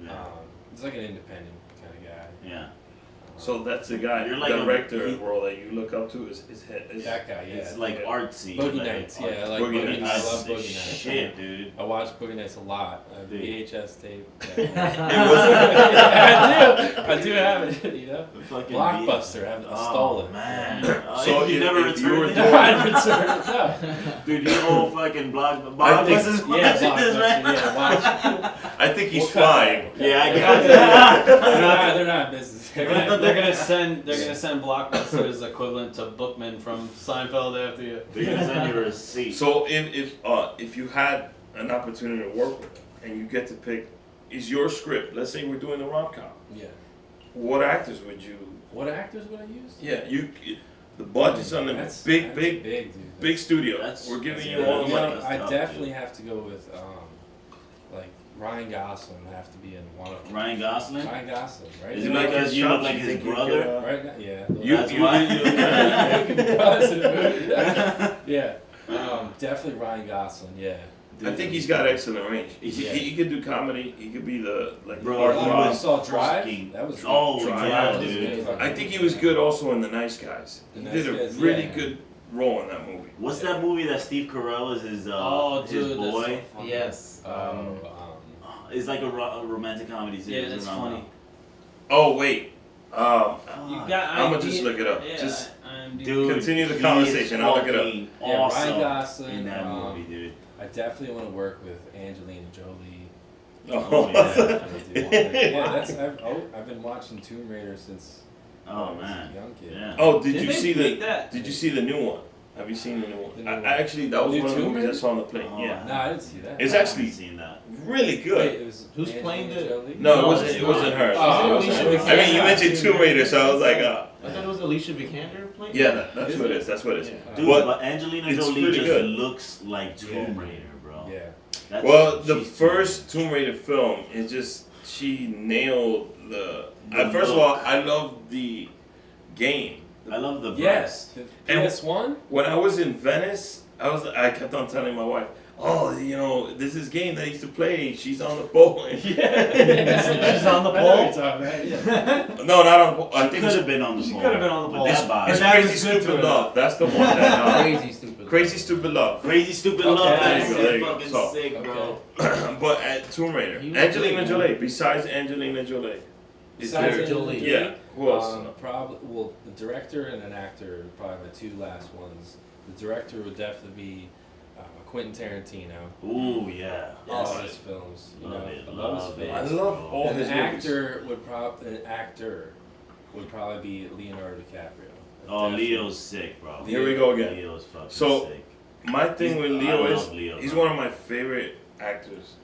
Yeah. He's like an independent kind of guy. Yeah. So that's the guy, You're like a- director he- world that you look up to is That guy, yeah. It's like Yeah. artsy. Boogie like, Nights, yeah, I like Boogie Boogie Nights. Nights. I That's love the Boogie Nights. shit, dude. I watch Boogie Nights a lot. Dude. VHS tape. I do have it, you know. The fucking Blockbuster, I Oh, stole it. man. So you if- never if you were returned doing- it? I returned it. No. Dude, you whole fucking I think- Blockbuster's Yeah, watching this, Blockbuster, man. yeah, watch. I think he's What kind? fine. Yeah, I They're got not- that. they're not in business. They're gonna send Blockbuster's equivalent to Bookman from Seinfeld after you. They're gonna send you a receipt. So if you had an opportunity to work with him and you get to pick, is your script? Let's say we're doing a rom com. Yeah. what actors would you? What actors would I use? Yeah, the budget's on the That's big dude. big studio. That's- We're giving yeah, you all the that's money. like I tough, definitely dude. have to go with like Ryan Gosling would have to be in one of them. Ryan Gosling. Ryan Gosling, right? Is it like because his you look chops, like you his think you brother? could, Right now, yeah. That's why. Yeah. Definitely Ryan Gosling. Yeah. I think he's got excellent range. Yeah. He could do comedy. He could be the like. Bro, Mark he You Rob. was saw Drive? fucking- That was Oh, Drive. yeah, That was dude. good. I think he was good also in The Nice Guys. He The did Nice a Guys, really yeah. good role in that movie. What's that movie that Steve Carell is his Oh, his dude, that's boy? so funny. Yes. It's like a romantic comedy Yeah, series. that's around funny. Oh wait. that. You Fuck. got. I'ma IMDb just look it up. Yeah, Just IMDb. Dude, continue the he conversation, is I'll look it up. fucking Yeah, Ryan Awesome Gosling, in that movie, dude. I definitely want to work with Angelina Jolie. Oh, yeah. Definitely do want to- yeah, that's I've been watching Tomb Raider since I Oh was man. a young kid. Yeah. Oh, did Did you they see make the? that? Did you see the new one? Have you seen the new one? The new I one. actually that was New one of the Tomb movies I Raider? saw on the plane. Oh, Yeah, No, I didn't see that. It's I actually haven't seen that. really good. Wait, it was Who's Angelina playing the- Jolie? No, it No, wasn't. it's It wasn't not. her. Oh, Is it okay. Alicia I mean, you Vikander? mentioned Tomb Raider, so I was like, I thought it was Alicia Vikander playing. yeah, that's Is what it it? is. That's what it is. Yeah. Dude, But but Angelina it's Jolie pretty just good. looks like Tomb Yeah. Raider, bro. Yeah. That's, Well, the she's first Tomb Raider film, it just she nailed the. The First of look. all, I love the game. I love the Yes. The And- PS1? When I was in Venice, I kept on telling my wife, "Oh, you know, this is game that I used to play. She's on the boat." Yeah. She's on the I know what pole? you're talking about, yeah. No, not on the boat. I She think could have been on the She pole. could have been on the with pole. that body. it's But that Crazy was good to Stupid her. Love. That's the one. That, Crazy stupid. Crazy Stupid Love. Crazy Stupid Okay, Love. there That's you go, there you go. fucking So- sick, bro. But at Tomb Raider, He was Angelina great, Jolie. man. Besides Angelina Jolie, is Besides there? Jolie. Yeah. Who else? Probably, well, the director and an actor are probably the two last ones. The director would definitely be Quentin Tarantino. Ooh, yeah. All Yes. of his films. You Love know, it, I love his love films. it. I love bro. all And his an movies. actor would probably be Leonardo DiCaprio. Oh, Definitely. Leo's sick, bro. Here we go again. Leo's fucking So, sick. My thing He's- with I Leo love is Leo, he's bro. one of my favorite actors.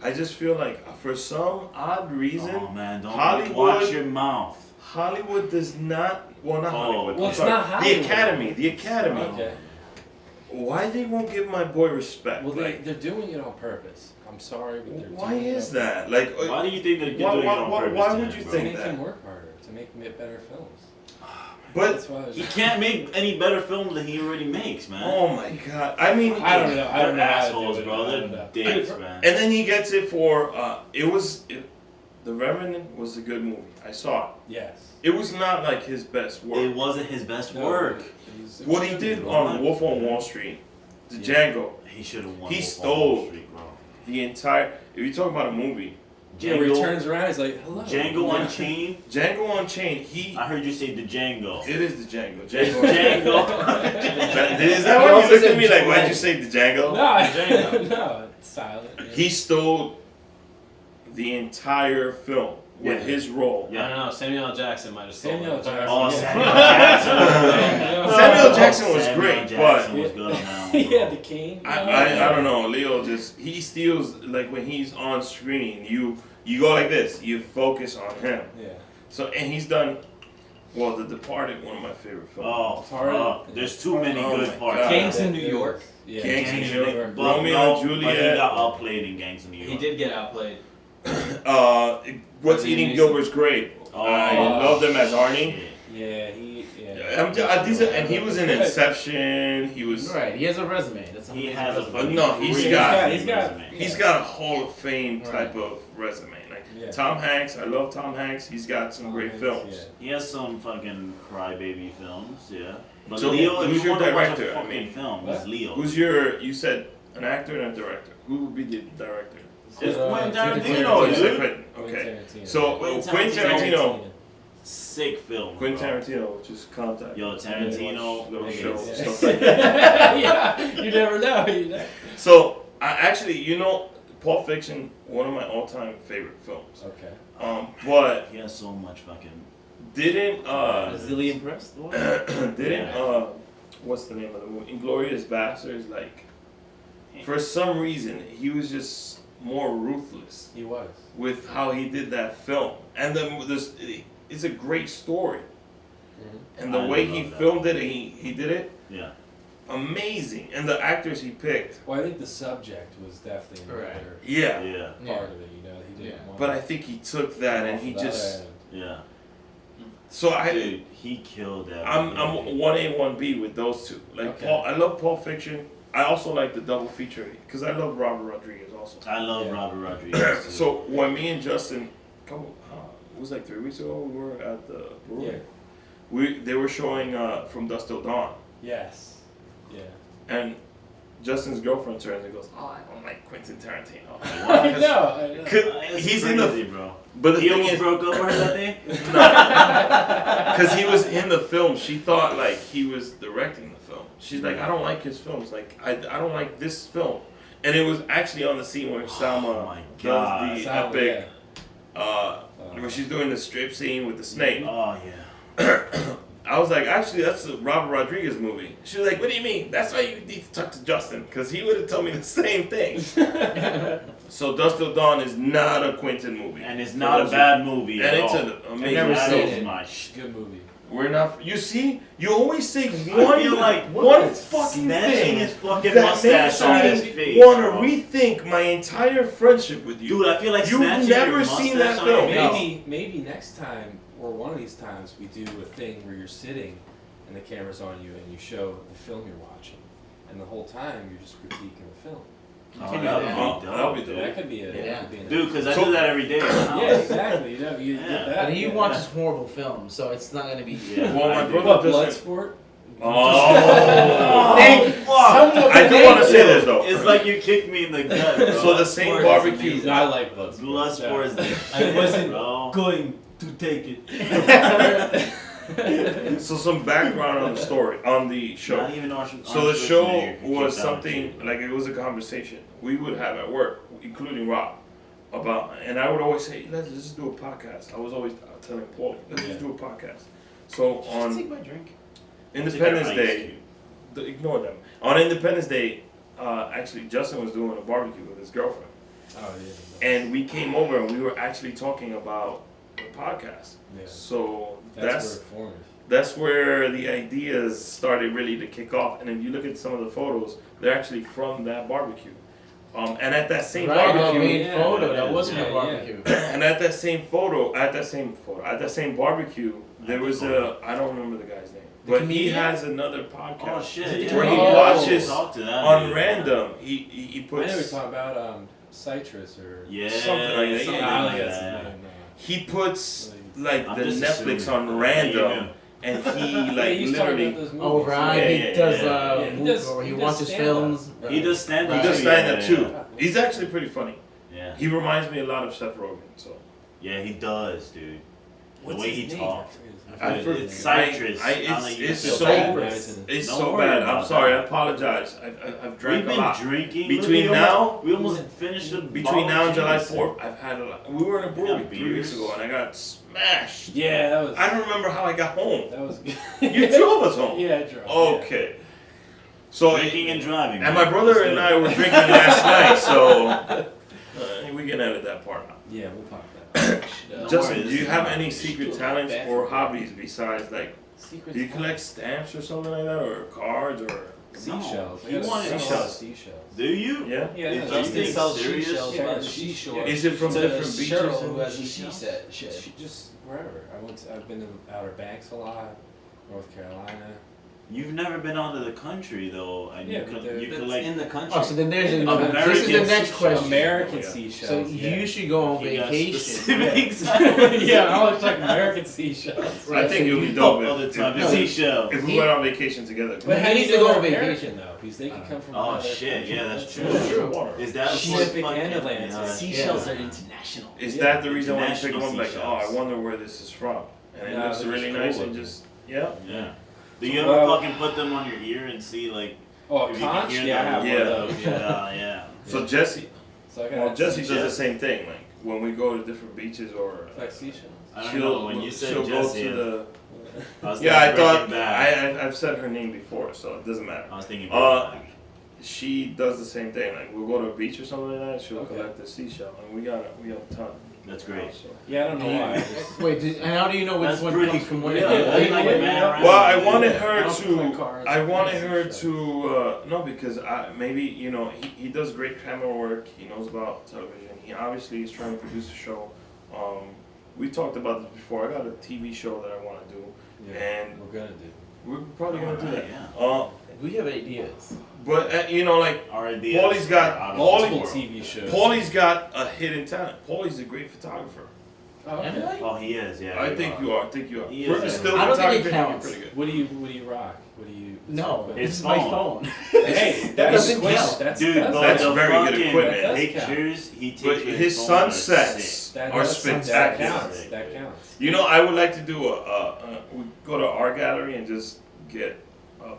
I just feel like for some odd reason, Oh man, don't Hollywood- watch your mouth. Hollywood does not. Well, not Oh, Hollywood. well, I'm it's sorry. not Hollywood. The Academy. The Academy. Okay. Why they won't give my boy respect? Well, like, they're doing it on purpose. I'm sorry, but they're why doing it is on that? Like, Why do you think they're Why- doing why- it on why- purpose? why then, would you To bro? think make that? him work harder, to make better films. but That's why I was He can't make any better films than he already makes, man. oh my god! I mean, I don't know. I They're don't know how to do assholes, it. bro. I They're don't know. dicks, man. And then he gets it for The Revenant was a good movie. I saw it. Yes. It was not like his best work. It wasn't his best No, work. it What he did on Wolf on Wall Street, the Yeah. Django, He should have won. He Wolf on Wall stole. Street, bro. the entire. If you talk about a movie, Yeah, where he Django, turns around, he's like, hello. Django Unchained. Django Unchained, he. I heard you say the Django. It is the Django. Django. Is that why you looked at me like, Django. why'd you say the Django? No, Django. no, it's silent. Yeah. He stole the entire film with Yeah. his role. Yeah. I don't know. Samuel L. Jackson might have stolen Samuel it. Jackson. Oh, Yeah. Samuel Jackson. Samuel Jackson was Samuel great, Jackson was good on that one, yeah, bro. the king. I don't know. Leo just he steals like when he's on screen. You go like this. You focus on him. Yeah. So and he's done. Well, The Departed, one of my favorite films. Oh, Departed. fuck. There's too many Oh good my parts. God. Gangs in New York. Yeah. Gangs in New York. But Romeo no, and But he Juliet. got outplayed in Gangs in New York. He did get outplayed. What's Liam Eating Neeson. Gilbert's Grave? Oh, I love them as Arnie. shit. Yeah, yeah. And he was in Inception. He was. Right, he has a resume. That's He amazing has a resume. fucking No, he's crazy got- he's got- resume. He's got a Hall of Fame Right. type of resume. Like Yeah. Tom Hanks, I love Tom Hanks. He's got some great Hanks, films. He has some fucking crybaby films, yeah. But So Leo, who's if you your want to watch a director? I fucking mean, film, what? it's Leo. Who's your? You said an actor and a director. Who would be the director? It's Uh, Quentin Quentin Tarantino, Oh, you said dude. Quentin. Quentin Okay. Tarantino. So Quentin Quentin Tarantino. Sick film. Quentin bro. Tarantino, which is contact. Yo, Tarantino, Little nigga, shows, it's- stuff like that. Yeah, you never know. You know. So I actually, Pulp Fiction, one of my all-time favorite films. Okay. But He has so much fucking. didn't Zilly impressed? didn't what's the name of the movie? Inglourious Basterds. Like for some reason he was just more ruthless He was. with how he did that film, and it's a great story, and the I way he love that. filmed it, and he did it Yeah. amazing, and the actors he picked. Well, I think the subject was definitely Right. another Yeah, Yeah. part of it. You know, he didn't Yeah. want. but I think he took that and he off of just. end. Yeah. So I. Dude, he killed that. I'm movie. 1A 1B with those two. Like Okay. I love Pulp Fiction. I also like the double feature because I love Robert Rodriguez also. I love Yeah. Robert Rodriguez. too. So when me and Justin, it was like 3 weeks ago, we were at the brewery. Yeah. They were showing From Dusk Till Dawn, Yes. Yeah. and Justin's girlfriend turns and goes, "Oh, I don't like Quentin Tarantino." I know. I know. It's He's crazy, in the, bro. but the He thing almost is, broke up with her that day. because he was in the film, she thought like he was directing the film. She's like, I don't like his films. Like, I don't like this film. And it was actually on the scene where Salma my does God. the Salma, epic, where she's doing the strip scene with the snake. Oh yeah. I was like, actually, that's a Robert Rodriguez movie. She was like, what do you mean? That's why you need to talk to Justin, because he would have told me the same thing. So Dusk Till Dawn is not a Quentin movie. And it's not a bad movie And at it's all. an amazing never That seen film. is it. my sh- Good movie. We're not. You see, you always say I one, feel like one fucking snatching thing his fucking that mustache on his makes face. me want to bro. rethink my entire friendship with you. Dude, I feel like You've snatching never your seen mustache that on your film. face. Maybe next time, or one of these times, we do a thing where you're sitting and the camera's on you and you show the film you're watching, and the whole time you're just critiquing the film. Oh, can do that would that. be Oh, dope, that'll be dude. That could be a. Yeah. That could be an Dude, because I So- do that every day. Yeah, exactly. You know, you Yeah. get that. But he yeah. watches horrible films, so it's not gonna be. Yeah. Well, my I do. brother What, doesn't. Bloodsport? Oh, fuck. I do want to say this though. It's like you kicked me in the gut, bro. So the same Bloodsport is barbecue. amazing. I like Bloodsport. Bloodsport is the I wasn't bro. going to take it. So some background on the story on the show. Not even So the show was something like it was a conversation we would have at work, including Rob, about, and I would always say, let's just do a podcast. I was always telling Pauly, let's just do a podcast. So on Take my drink. Independence Take an ice Day, cube. ignore them. On Independence Day, actually Justin was doing a barbecue with his girlfriend, Oh yeah. and we came over and we were actually talking about the podcast. Yeah. So That's where it formed. that's where the ideas started really to kick off. And if you look at some of the photos, they're actually from that barbecue. And at that same Right, barbecue, main Yeah, photo yeah, that wasn't yeah, a barbecue. and at that same barbecue, there was I don't remember the guy's name, The but he comedian? has another Oh podcast shit! where he yeah. watches Talk to that on dude. random. He I know puts we're talking about citrus or Yeah, something like that, something yeah. like that's that. his name, he puts like I'm the just Netflix assuming. on Yeah, random, and he Yeah, like he's talking literally. about those movies. Oh right, Yeah, he yeah, does yeah. Yeah, he does- or he he does watches stand-up. films. He does stand up. He does stand up yeah, too. He's actually pretty funny. Yeah, He reminds me a lot of Seth Rogen. So yeah, he does, dude. What's the way his he name? talks. I It's forget. citrus. It's Don't so Cypress. it's Don't so worry bad. about I'm sorry. that. I apologize. I've We've drank a been lot. drinking Between we now- almost, we almost finished the Between now and July Jameson. 4th, I've had a lot. We were in a brewery Yeah, 3 weeks beers. ago, and I got smashed. Yeah, that was. I don't remember how I got home. That was good. You drove us home. Yeah, I drove. Okay. So Drinking and driving. and man. my brother and I were drinking last night, so we can edit that part out. Yeah, we'll pop that. Don't Justin, worry, do this you is have not- any secret talents or hobbies besides like? Secret Do you collect stamps or something like that, or cards, or? seashells? He wanted seashells. Do you? Yeah. Yeah, Is no, Justin Justin sells serious? seashells Yeah, by the yeah, seashore. Is it from to different beaches? Cheryl, and who has a seashells? shed. She just wherever. I've been to Outer Banks a lot, North Carolina. You've never been out of the country though, and Yeah, you, but you That's collect. in the country. Oh, so then there's In another. American This is the next seashell. question. American Yeah. seashells. So yeah. you should go on He got vacation. specifics. Yeah, I always like American seashells. I think it would be Fuck dope all the time. if, Seashell. if we went on vacation together. But how He do needs you to go know on they're vacation. American though? Because they can come from Oh another shit, country. yeah, that's true. That's true. Water. Is that Pacific what and fucking- Atlantic. yeah. Seashells are international. Is Yeah. that the reason why you pick International them up? Like, oh, I seashells. wonder where this is from, and it No, looks they're really just nice cool and looking. just yeah. Yeah. Do you ever Well- fucking put them on your ear and see like Oh, if a you can conch? hear Yeah, I them? have Yeah. one of those. Yeah. Yeah. So Jesse, So I got well, Jesse does seashells. the same thing. Like when we go to different beaches or Like seashells. I don't she'll know when you said she'll Jesse. go to the. I was Yeah, I thinking thought Breaking Bad. I've said her name before, so it doesn't matter. I was thinking. Uh, Breaking Bad. She does the same thing. Like we'll go to a beach or something like that. She'll Okay. collect the seashell, and we got a ton. That's great. Yeah, I don't know why. I just- Wait, and how do you know which That's one pretty comes from cool. where? Yeah, yeah, like yeah, a man yeah. around. Well, I wanted I her don't play to. cards. I wanted her That's to. No, because maybe he does great camera work. He knows about television. He obviously is trying to produce a show. We talked about this before. I got a TV show that I want to do, Yeah, and we're gonna do. we're probably gonna do that. Yeah. We have ideas. But like Our ideas. Paulie's got- are out of Paulie- this Multiple world. TV shows. Paulie's got a hidden talent. Paulie's a great photographer. Oh, okay. Am I? Oh, he is. Yeah. I think you are. I think you are. He For is. still I don't think it photography, counts. you're pretty good. What do you rock? What do you? No, It's this is my phone. phone. Hey, That doesn't squish. count. That's Dude, but That's the very good fucking equipment. That does count. pictures he takes But with his phone are sunsets sick. That are does- spectacular. That counts. That counts. You know, I would like to do we go to our gallery and just get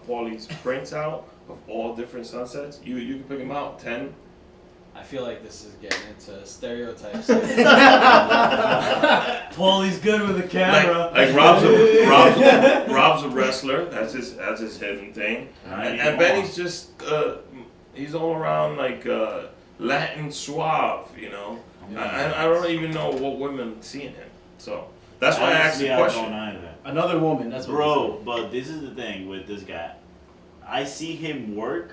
Paulie's prints out of all different sunsets. You can pick them out, 10. I feel like this is getting into stereotypes. Paulie's good with a camera. Like Rob's a wrestler. That's his hidden thing. And Benny's just he's all around like Latin suave. I don't even know what women see in him. So that's why I asked the Honestly, question. I don't either. Another woman. That's what. Bro, but this is the thing with this guy. I see him work,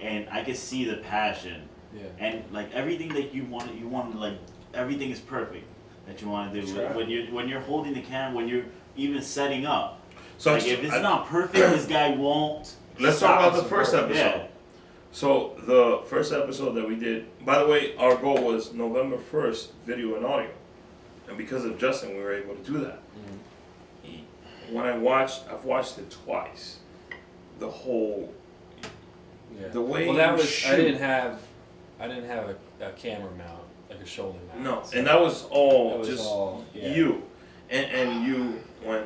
and I can see the passion, Yeah. and like everything that you want like everything is perfect that you want to do. Sure. When you're holding the camera, when you're even setting up. So Like if it's not perfect, this guy won't. let's stop talk about us the from first working. episode. Yeah. So the first episode that we did, by the way, our goal was November 1st, video and audio. And because of Justin, we were able to do that. When I've watched it twice. The whole, Yeah. the way Well, that you was shoot. I didn't have a camera mount, like a shoulder mount. No, So and that was all that was just all, yeah. you. And you, when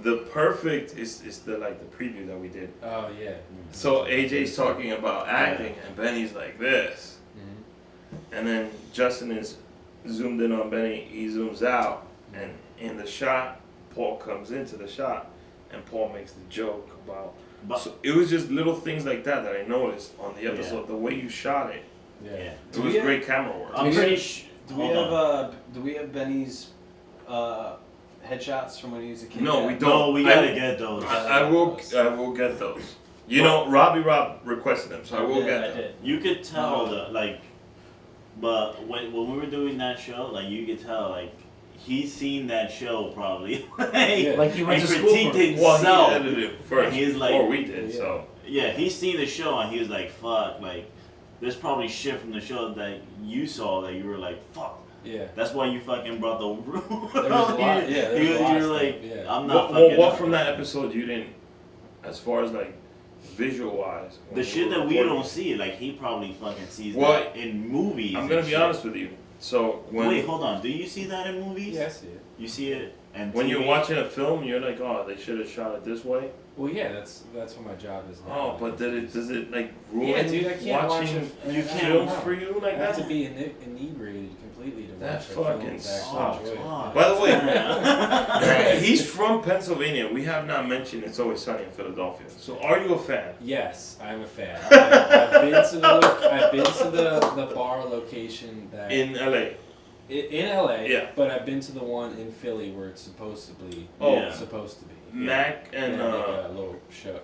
the perfect is the preview that we did. Oh yeah. So AJ's talking about acting and Benny's like this. Mhm. And then Justin is zoomed in on Benny, he zooms out, and in the shot, Paul comes into the shot, and Paul makes the joke about. But So it was just little things like that I noticed on the episode. The way you shot it, Yeah. yeah. it was great camera work. I'm pretty sure. Do we have Benny's headshots from when he was a kid? No, yet? we don't. No, we gotta get those. I will get those. Rob requested them, so I will get I them. did. You could tell but when we were doing that show, like you could tell, like he's seen that show probably, Yeah. Like he went and to school critiqued for it. Well, himself. he edited it first And he's like- before we did, Yeah. so. Yeah, he's seen the show and he was like, "Fuck!" Like, there's probably shit from the show that you saw that you were like, "Fuck." Yeah. That's why you fucking brought the room. There was a lot. Yeah. There was a lot you of were like, stuff, yeah. "I'm not fucking." What up." from that episode you didn't, as far as like visual wise? The shit that we don't see, like he probably fucking sees Well, that in movies. I'm and gonna be shit. honest with you. So Wait, hold on. Do you see that in movies? Yeah, I see it. You see it, and when you're TV? watching a film, you're like, oh, they should have shot it this way. Well, yeah, that's what my job is now. Oh, but does it like ruin Yeah, dude, I can't watch watching a- You can't films watch. for you like I have that? to be inebriated completely to That watch a film fucking to actually sucks. enjoy it. fuck. By the way, Yeah. he's from Pennsylvania. We have not mentioned It's Always Sunny in Philadelphia. So are you a fan? Yes, I'm a fan. I've been to the bar location that In LA. in LA. Yeah. But I've been to the one in Philly where it's supposed to be. Oh. Yeah. Supposed to be. Mac and They make a little show,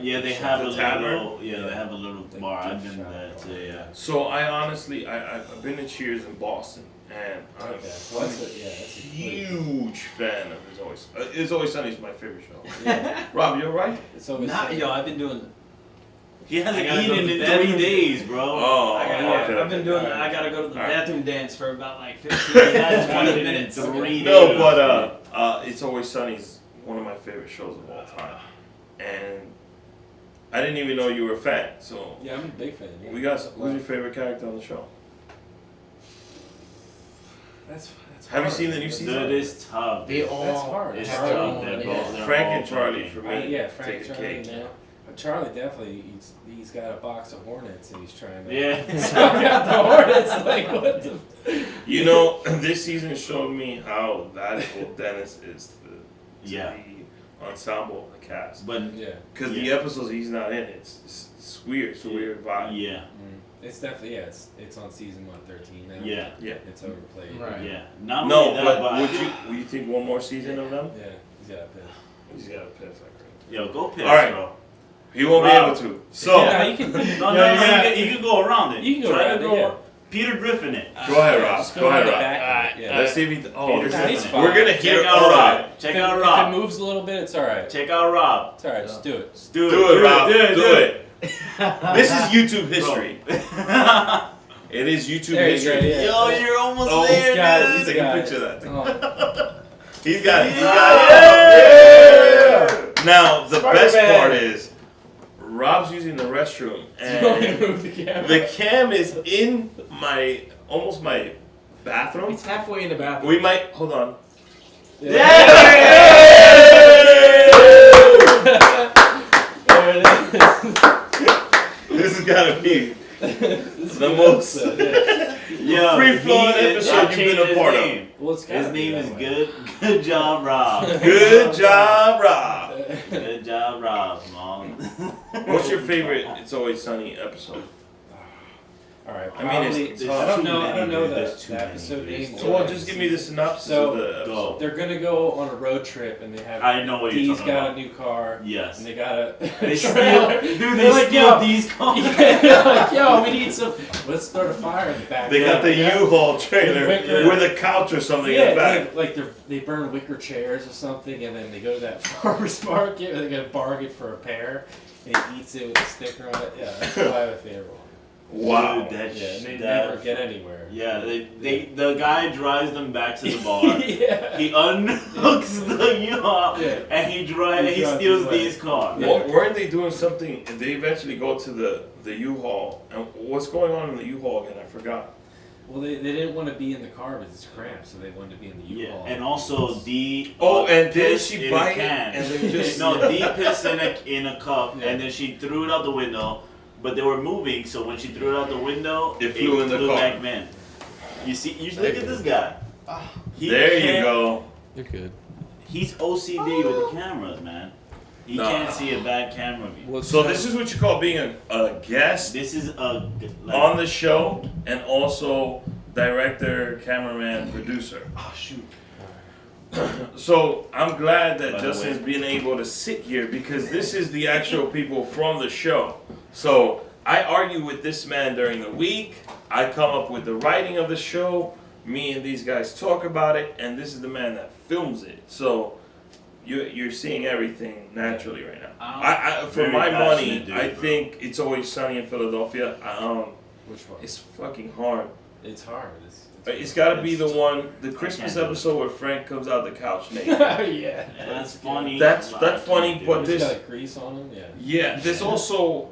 Yeah, they show. have The a tavern? little. Yeah, they have a little Like bar. I've gift been shop there bar. too. Yeah. so I honestly I've been to Cheers in Boston and I'm Okay. Well, that's a huge fan of It's Always Sunny is my favorite show. Yeah. Rob, you alright? It's always Not sunny. yo. I've been doing. He hasn't I gotta go eaten to in bed. 3 days, bro. Oh, I've been doing. I gotta go to the Alright. bathroom dance for about like 15 That's 20 minutes. 3 No, days. but It's Always Sunny is one of my favorite shows of all time, and I didn't even know you were a fan. So Yeah, I'm a big fan. Yeah. we got who's your favorite character on the show? That's Have you hard. seen the new season? Dude, it's tough. They dude. all. That's hard. It's Charlie, tough. They're yeah. both. They're Frank all and Charlie fucking- for me. Yeah, Frank, take a Charlie, cake. yeah. Charlie definitely he's got a box of Hornets and he's trying to. Yeah. He's got the Hornets. Like what the? You know, this season showed me how valuable Dennis is to Yeah. the ensemble, the cast. But Yeah. Because the Yeah. episodes he's not in, it's weird. It's a weird vibe. yeah, It's definitely it's on season 13 now. Yeah. Yeah. It's overplayed. Right. Yeah. Not No, only that, but but would you think one more season of them? Yeah, he's got a piss. He's got a piss like crazy. yo, go piss, All right. bro. He won't Rob. be able to. So Yeah, you can. No, Yeah, you can go around it. You can go Try around to it, go yeah. Peter Griffin it. go ahead, Rob. Just Go ahead, on the Rob. back of it, yeah. Let's see if he. Oh, Peter this Griffin. is, He's we're fine. gonna hear Check out all of Rob. it. Check If out it Rob. moves a little bit, it's alright. Check out Rob. It's alright, just do it. Do Do it, Rob. Do it. This is YouTube Bro. history. It is YouTube There you history. go, yeah. Yo, you're almost Oh, there, got it. dude. Take a picture of that. Oh. He's got it. He's Yeah. got it. Now the best Spider-Man. part is Rob's using the restroom Don't and move the camera. the cam is in my bathroom. It's halfway in the bathroom. We might hold on. There it is. This has gotta be This is the good most episode, yeah. Yo, free-flowing he- episode I you've been changed a his part of. name. Well, it's gotta His be name that is way. Good Job Rob. Good job, Rob. Good job, Rob, man. What's your favorite It's Always Sunny episode? All right. I mean, probably- it's there's I don't too know. I many, don't know dude. the, There's too the many. episode There's name. So well, just give me the synopsis So, of the episode. go. They're gonna go on a road trip and they have. I know what you're Dee's talking got about. a new car. Yes. And they got a They trailer. steal, dude, They're they like, steal yo, these cars. yeah, like, yo, we need some. Let's start a fire in the back. They got the Yeah. U-Haul trailer Wicker. with a couch or something in Yeah, the back. like they burn wicker chairs or something, and then they go to that farmer's market and they get a bargain for a pair, and he eats it with a sticker on it. Yeah, that's probably my favorite one. Wow. Dude, that Yeah, and they that- never get anywhere. Yeah, the guy drives them back to the bar. Yeah. He unhooks the U-Haul Yeah. and he He steals drives away. these cars. Yeah. Weren't they doing something? And they eventually go to the U-Haul. And what's going on in the U-Haul again? I forgot. Well, they didn't want to be in the car because it's cramped, so they wanted to be in the Yeah, U-Haul. and also D. Oh, and did pissed she in bite a it can. and then just- no, D pissed in a cup, Yeah. and then she threw it out the window. But they were moving, so when she threw it out the window, It flew in the car. back in. You see, you look at this guy. He There you can't- go. You're good. He's OCD with the cameras, man. He Nah. can't see a bad camera view. So this is what you call being a guest This is a on the show and also director, cameraman, producer. Oh shoot! So I'm glad that By the Justin's way. being able to sit here because this is the actual people from the show. So I argue with this man during the week. I come up with the writing of the show. Me and these guys talk about it, and this is the man that films it. So you're seeing everything naturally right now. I for Very my money, passionate dude, I bro. think It's Always Sunny in Philadelphia. Which one? It's fucking hard. It's hard. It's got to be the one, the can't Christmas do it. episode where Frank comes out the couch naked. yeah. Yeah, that's funny. That's I can't funny, do but it. this- It's got grease on them. Yeah. Yeah, there's also,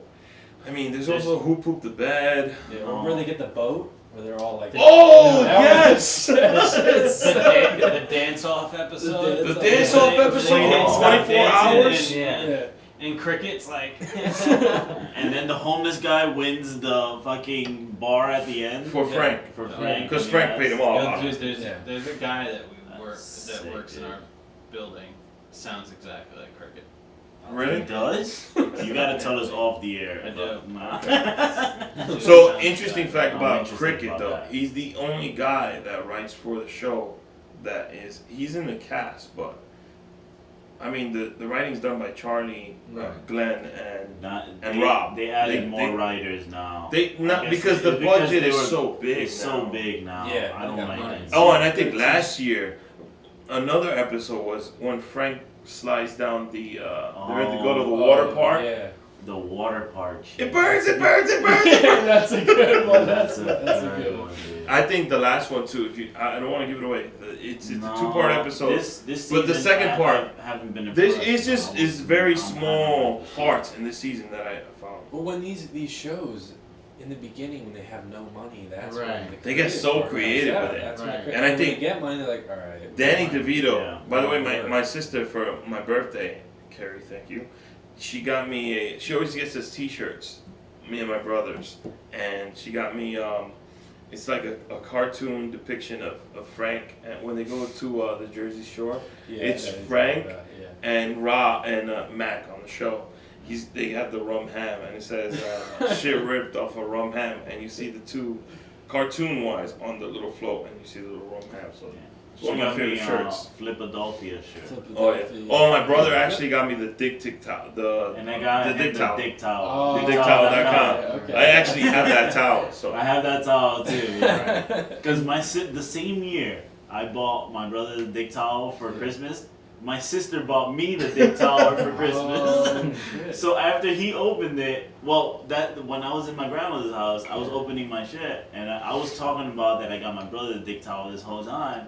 there's also Who Pooped the Bed. Yeah. Or where they get the boat, where they're all like. Oh, Yeah, yes! The dance-off episode. The The dance-off They- they episode, dance off 24 dancing hours. And, yeah. Yeah. And crickets like. And then the homeless guy wins the fucking bar at the end. For Frank. For Yeah. Frank. Because Frank paid him off. Yeah, there's Yeah. a guy that we That's work sick, that works in dude. our building. Sounds exactly like cricket. Really? He does? You gotta tell us off the air. I do. Nah. So, interesting fact I'm about interested Cricket, about though. that. He's the only guy that writes for the show he's in the cast, but, the writing's done by Charlie, Right. Glenn, and They, Rob. They added They- more they- writers now. they, I not guess because it's the because budget they is were- so big It's now. so big now. Yeah, I don't they got like money. that. Oh, and I think last year, another episode was when Frank slides down the. They're at to go to the water park. Yeah. The water park. shit. It burns! It burns! It burns! It burns! That's a good one. That's That's a very good one. dude. I think the last one too. If you, I don't want to give it away. It's a No, 2-part episode. This But the season, second I part- haven't been. This impressed. is just is very small parts in this season that I found. Well, when these shows, in the beginning, when they have no money, that's Right. when the They get creative so part comes creative out. with it. That's when Right. the crea- And I when think they get money, they're like, all right. Danny fine. DeVito. Yeah. By the way, my sister for my birthday, Carrie, thank you. She got me she always gets us T-shirts, me and my brothers, and she got me it's like a cartoon depiction of Frank and when they go to the Jersey Shore. Yeah, It's that is Frank like that, yeah. and Rob and Mac on the show, they have the rum ham, and it says shit ripped off a rum ham, and you see the two cartoon wise on the little float, and you see the little rum ham. So it's one of my favorite shirts. Flipadelphia shirt. Oh yeah. Oh, my brother actually got me the Dick Tic Towel. And I got the Dick Towel. Dick Towel. Oh. DickTowel.com. Okay. I actually have that towel. So I have that towel too. Yeah. Because the same year I bought my brother the Dick Towel for Christmas. My sister bought me the Dick Towel for Christmas. Oh, shit. So after he opened it, when I was in my grandmother's house, I was opening my shit, and I was talking about that I got my brother the Dick Towel this whole time,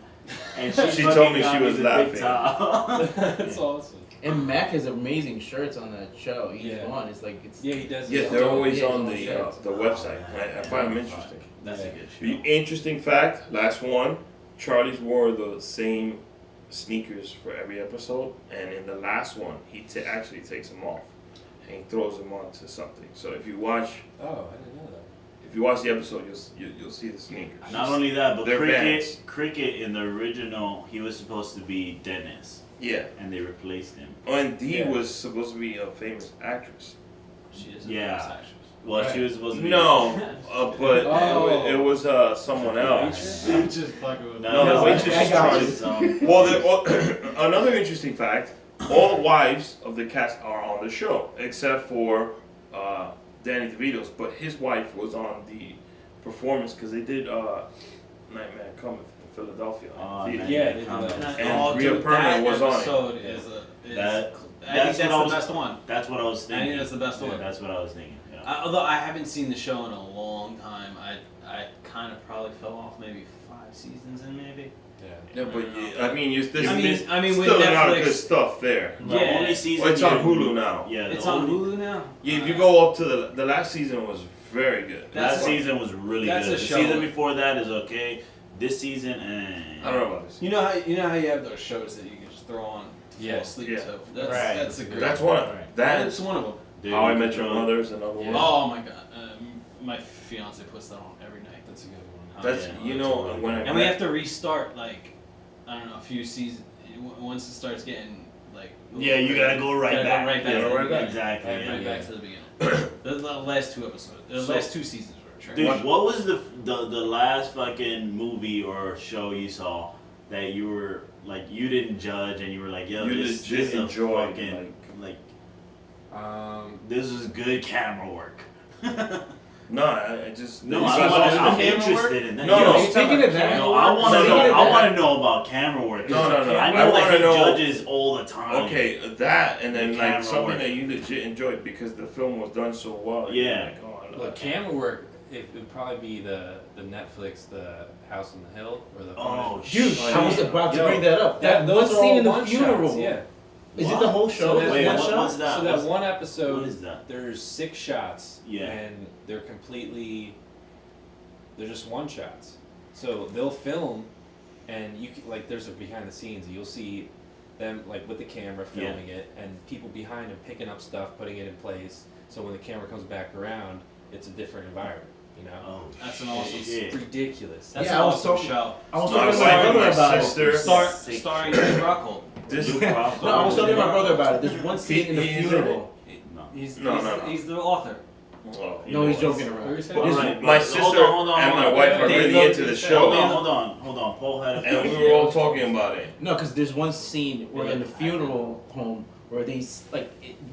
and she told me got she was the laughing. Dick Towel. That's awesome. And Mac has amazing shirts on that show. Each Yeah. one, it's like it's. Yeah, he does. yeah, his they're own- always yeah, on his the own shirts. the website. I find them interesting. That's a Yeah. good The show. interesting fact, last one, Charlie's wore the same sneakers for every episode, and in the last one, he actually takes them off and he throws them onto something. So if you watch Oh, I didn't know that. the episode, you'll see the sneakers. Not only that, but They're Vans. Cricket in the original, he was supposed to be Dennis, Yeah. and they replaced him. Oh, and Dee Yeah. was supposed to be a famous actress. She is a Yeah. famous actress. Well, Right. she was supposed to be. No, but Oh. it was someone else. Just fucking with No, the waitress I is got Charlie. you. Well, another interesting fact: all wives of the cast are on the show, except for Danny DeVito's. But his wife was on the performance because they did Nightmare Cometh in Philadelphia. Theater. man. Yeah, they did And that. And Rhea Perlman was on it. episode is That- I that's think what I that's was- the best one. That's what I was I thinking. think that's the best one. That's what I was thinking. Yeah. Although I haven't seen the show in a long time, I kind of probably fell off maybe 5 seasons in maybe. Yeah. Yeah, but I mean, there's I mean, with still a lot of Netflix- good stuff there. The Yeah. only season Well, it's on you- Hulu now. Yeah, It's the on only- Hulu now. Yeah, if you go up to the last season was very good. That That's- season was really that's good. a The show. season before that is okay. This season, I don't know about this. You know how you have those shows that you can just throw on, Yeah. fall asleep Yeah. to. That's Right. that's a great. That's one of them. Right. That's That's one of them. Dude, How I Met Your Mother is another Yeah. one. Oh my god, my fiance puts that on every night. That's a good one. That's Yeah, you know when I And we have to restart like I don't know a few seasons once it starts getting like. Yeah, you gotta go right gotta back. Go right back. Yeah, to the right back. beginning. Exactly. Right, yeah, right yeah. back to the beginning. the last 2 episodes. The So- last 2 seasons were trash. Dude, what was the last fucking movie or show you saw that you were like you didn't judge and you were like, yo, You this legit is a enjoyed, fucking like This this is good camera work. No, I just No, you I guys wanna, all- I'm camera interested in that. No, Yo, no, speaking of that, no, I want to No, know. no, I want to know about camera work. No, no, no. I I know that wanna he know- judges all the time. Okay, that and then The like camera something work. that you legit enjoyed because the film was done so well. you're Yeah. Like, oh, I love Look, that. camera work. It would probably be the Netflix, the House on the Hill, or the. Oh, Dude, shit. I was about to Yo, bring that up. That one those are scene all in the one funeral. shots, yeah. Is it the whole show? So there's Wait, one what- shot. what's that? So that What's- one episode. What is that? There's 6 shots. Yeah. And they're completely. They're just one shots. So they'll film, and you can, like there's a behind the scenes. You'll see them like with the camera filming it, and people behind them picking up stuff, putting it in place. So when the camera comes back around, it's a different environment. You know. Oh, That's an awesome. shit. It's ridiculous. That's Yeah, an I was awesome talking- show. I was My talking to wife my and brother my about it. sister. Starring Chris Rockhold. This Luke Rockhold. No, I was talking to my brother about it. There's one scene in the He's in funeral. No. He's the author. Oh, No, he's joking What were you around. saying? But Alright, my but sister hold on, and hold my on. wife are They really love into the this show, Hold on. Paul had a and we were all talking about it. No, because there's one scene where in the funeral home where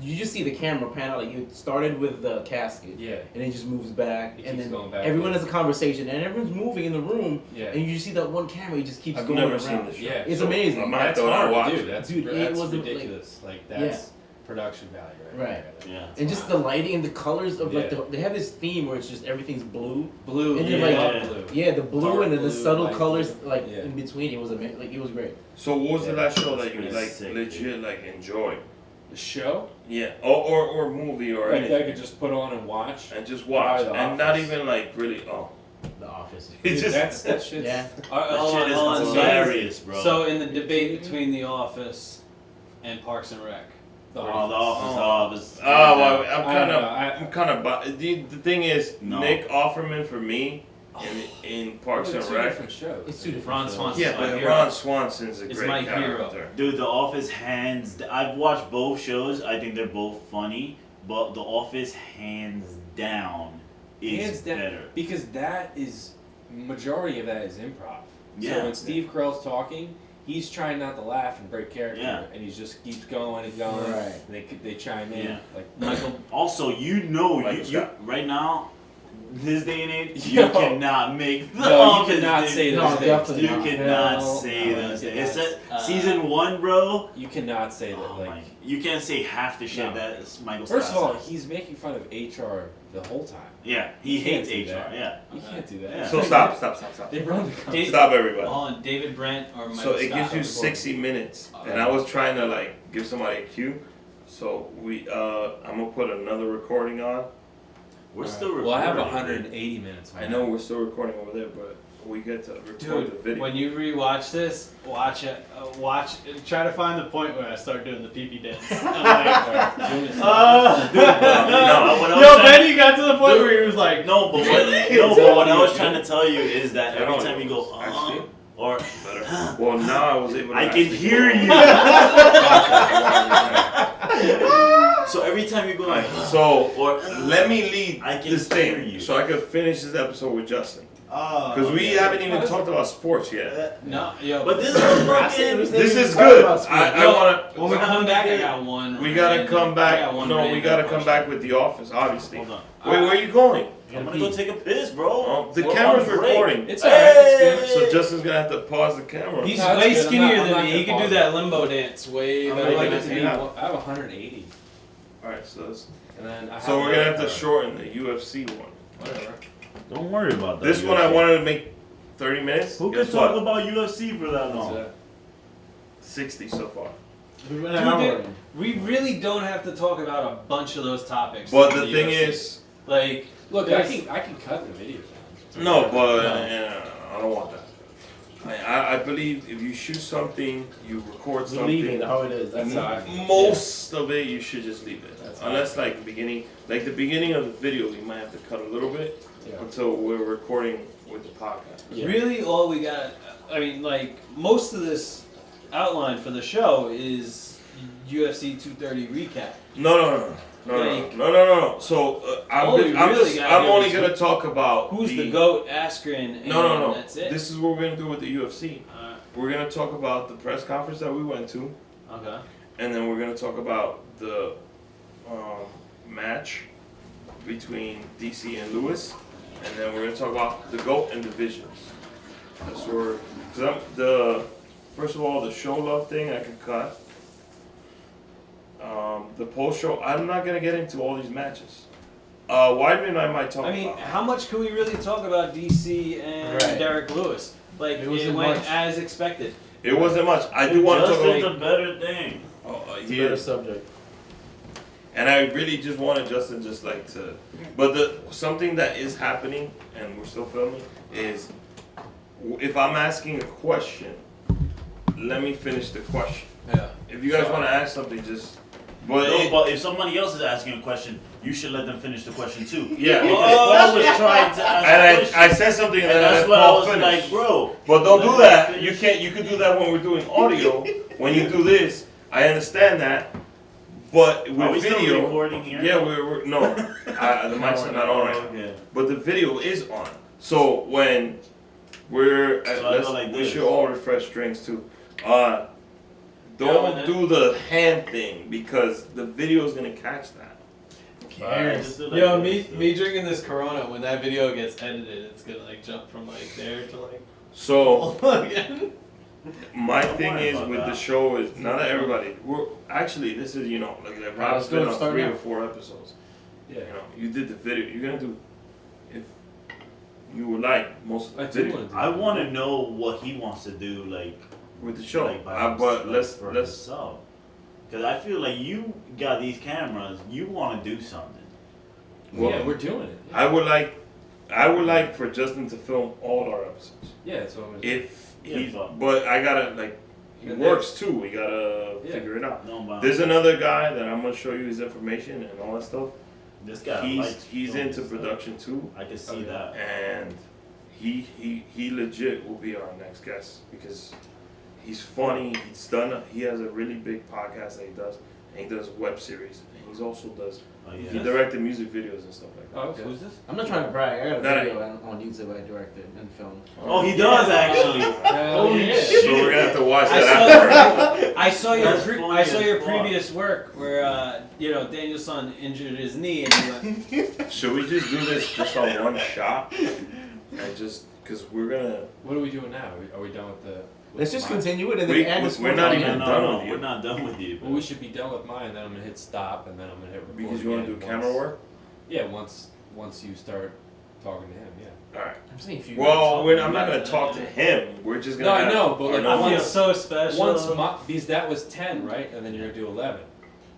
you just see the camera pan out. Like it started with the casket, Yeah. and it just moves back, It and keeps then going back. everyone has a conversation, and everyone's moving in the room, Yeah. and you just see that one camera. It just keeps I've going never around. seen the show. Yeah. It's so amazing. I might have That's to hard watch to do. it. That's, Dude, it that's wasn't, like- ridiculous. Like that's production value, right? Right. there. Yeah. And just the lighting and the colors of like Yeah. they have this theme where it's just everything's blue. Blue. And yeah, then, like- blue. Yeah, the blue Dark and then the blue, subtle light colors blue. like Yeah. in between. It was amazing. Like it was great. So what was the Yeah. last show that you That's like sick, legit like enjoyed? The show. Yeah, or movie or Like I anything, could just put on and watch. and just watch, The and not Office. even like really. Oh, The Office. it's Dude, just that shit's. Yeah. That shit is So- hilarious, bro. So in the debate between The Office and Parks and Rec, The The Office. Office. Oh, well, I don't know, I'm kind of. The thing is, No. Nick Offerman for me in Parks They're and two Rec. different shows. It's two different Ron shows. Swanson. Yeah, my but hero. Ron Swanson's a It's great my hero. character. Dude, The Office hands. I've watched both shows. I think they're both funny, but The Office, hands down, is Hands down, better. because that is majority of that is improv. Yeah. So when Steve Carell's talking, he's trying not to laugh and break character, Yeah. and he just keeps going and going. Right. And they chime in. Yeah. Like Michael. Also, Like you that. right now, this day and age, you Yo. cannot make The No, you Office. cannot dude. say No, those things. definitely You not. cannot Hell say no, those you things. It's cannot. season 1, bro. You cannot say that. Oh Like, my! You can't say half the shit No. that Michael. first of Scott all, says. he's making fun of HR the whole time. Yeah, he You can't hates do HR. that. Yeah. You can't do that. Yeah. So stop. They run the company. Dave- Stop, everybody. Hold on, David Brent or Michael So it Scott? gives you 60 minutes, and I was trying to like give somebody a cue. So I'm gonna put another recording on. We're still recording. Well, I have man. 180 minutes. I know we're still recording over there, but we get to record the Dude, video. when you rewatch this, watch it. Try to find the point where I start doing the pee-pee dance. I'm like, No, yo, Ben, you got to the point where he was like, No, but what I was trying to tell you is that every time you go, Actually, or better. Well, now I was able to. I can actually hear go. you. So every time you go, like, So or let me lead I can this hear thing you. so I can finish this episode with Justin. oh, Because we haven't even talked about sports yet. no, yo. But this is fucking. This is Talk good. about sports. I Yo, want when we to. come back, I got one. We gotta random- come I back. got one No, we random gotta come question. back with The Office, obviously. Hold on. Wait, where are you going? I'm gonna go take a piss, bro. Oh, the We're camera's on break. recording. It's alright. It's good. So Justin's gonna have to pause the camera. He's No, that's way good. I'm skinnier not than me. gonna He can do pause that it. limbo dance way I'm better like than it to me. be- I have 180. Alright, so that's, And then I so have we're gonna have to uh, shorten the UFC one. Whatever. Don't worry about that. This one I wanted to make 30 minutes. Who can Guess talk what? about UFC for that long? That's 60 so far. We went an hour in. We really don't have to talk about a bunch of those topics. But in the thing UFC. is, like, Look, there's- I can cut the video down. no, but No. I don't want that. I believe if you shoot something, you record We leave something. it how it is. That's how I feel. Most of it you should just leave it. That's how Unless like the beginning of the video, we might have to cut a little bit Yeah. until we're recording with the podcast. Yeah. really all we got, I mean, like, most of this outline for the show is UFC 230 recap. No. So All we really gotta I'm do only is gonna talk about Who's the GOAT, Askren, and No. that's it. This is what we're gonna do with the UFC. Uh, We're gonna talk about the press conference that we went to, okay. and then we're gonna talk about the match between DC and Lewis, and then we're gonna talk about the GOAT and divisions. That's where, first of all, the show love thing I can cut. The post show, I'm not gonna get into all these matches. Weidman I might talk I mean, about. how much can we really talk about DC and Right. Derek Lewis? Like, It it, wasn't went much. as expected. It wasn't much. I do want to talk Justin's about. a better thing. It's a He better is. subject. And I really just wanted Justin just like to, but something that is happening, and we're still filming, is if I'm asking a question, let me finish the question. Yeah. If you guys want to ask something, just, but No, it- but if somebody else is asking a question, you should let them finish the question too. yeah. Because Paul was trying to ask a And question. I said something and and then I that's let what I Paul was finish. like, bro. But don't let do me that. finish. You can't. You can do that when we're doing audio. When you do this, I understand that. But with Are we still video, recording here? yeah, we're no. The mic's not on right now. Okay. But the video is on. So when we're at, So I go like we this. should all refresh drinks too. Yeah, Don't but do the hand thing because the video is gonna catch that. Alright, just do like Yo, this. me drinking this Corona, when that video gets edited, it's gonna like jump from like there to like So again. my Don't thing worry is about with the that. show is not that everybody. We're actually this is like Rob's let's go been on start 3 now. or 4 episodes. Yeah. You did the video. You're gonna do if you would like most of I the do video want to. I want to know what he wants to do, like, with the show. like by But himself, for let's himself. Because I feel like you got these cameras, you want to do something. well, yeah, we're doing it. I would like for Justin to film all our episodes. Yeah, that's what I'm gonna do. If Yeah, he, but- but I gotta like, he And works too. We gotta Yeah. figure it out. No, but There's another guy that I'm gonna show you his information and all that stuff. this guy likes He's filming into stuff. production too, I can see Okay. that. and he legit will be our next guest because he's funny. He has a really big podcast that he does, and he does web series, and he also does. Oh, He yeah. directed music videos and stuff like that. Oh, okay. Who's this? I'm not trying to brag. I got a That- video on YouTube I directed and filmed. Oh, he does actually. Holy yeah. shit. So we're gonna have to watch I that after. I saw your That's funny I saw as your fuck. previous work where Daniel's son injured his knee and he went, Should we just do this just on one shot? And just, cause we're gonna. What are we doing now? Are we done with the? Let's just mine? continue it and We- then add we're this not one. even No, done no, with you. we're not done with you. Well, we should be done with mine. Then I'm gonna hit stop, and then I'm gonna hit record. Because you wanna do again camera once- work? Yeah, once you start talking to him, yeah. Alright. I'm saying if you. Well, I'm not gonna talk to him. We're just No, gonna. I have know, but our like, normal- I feel once- so special. because that was 10, right? And then you're gonna do 11.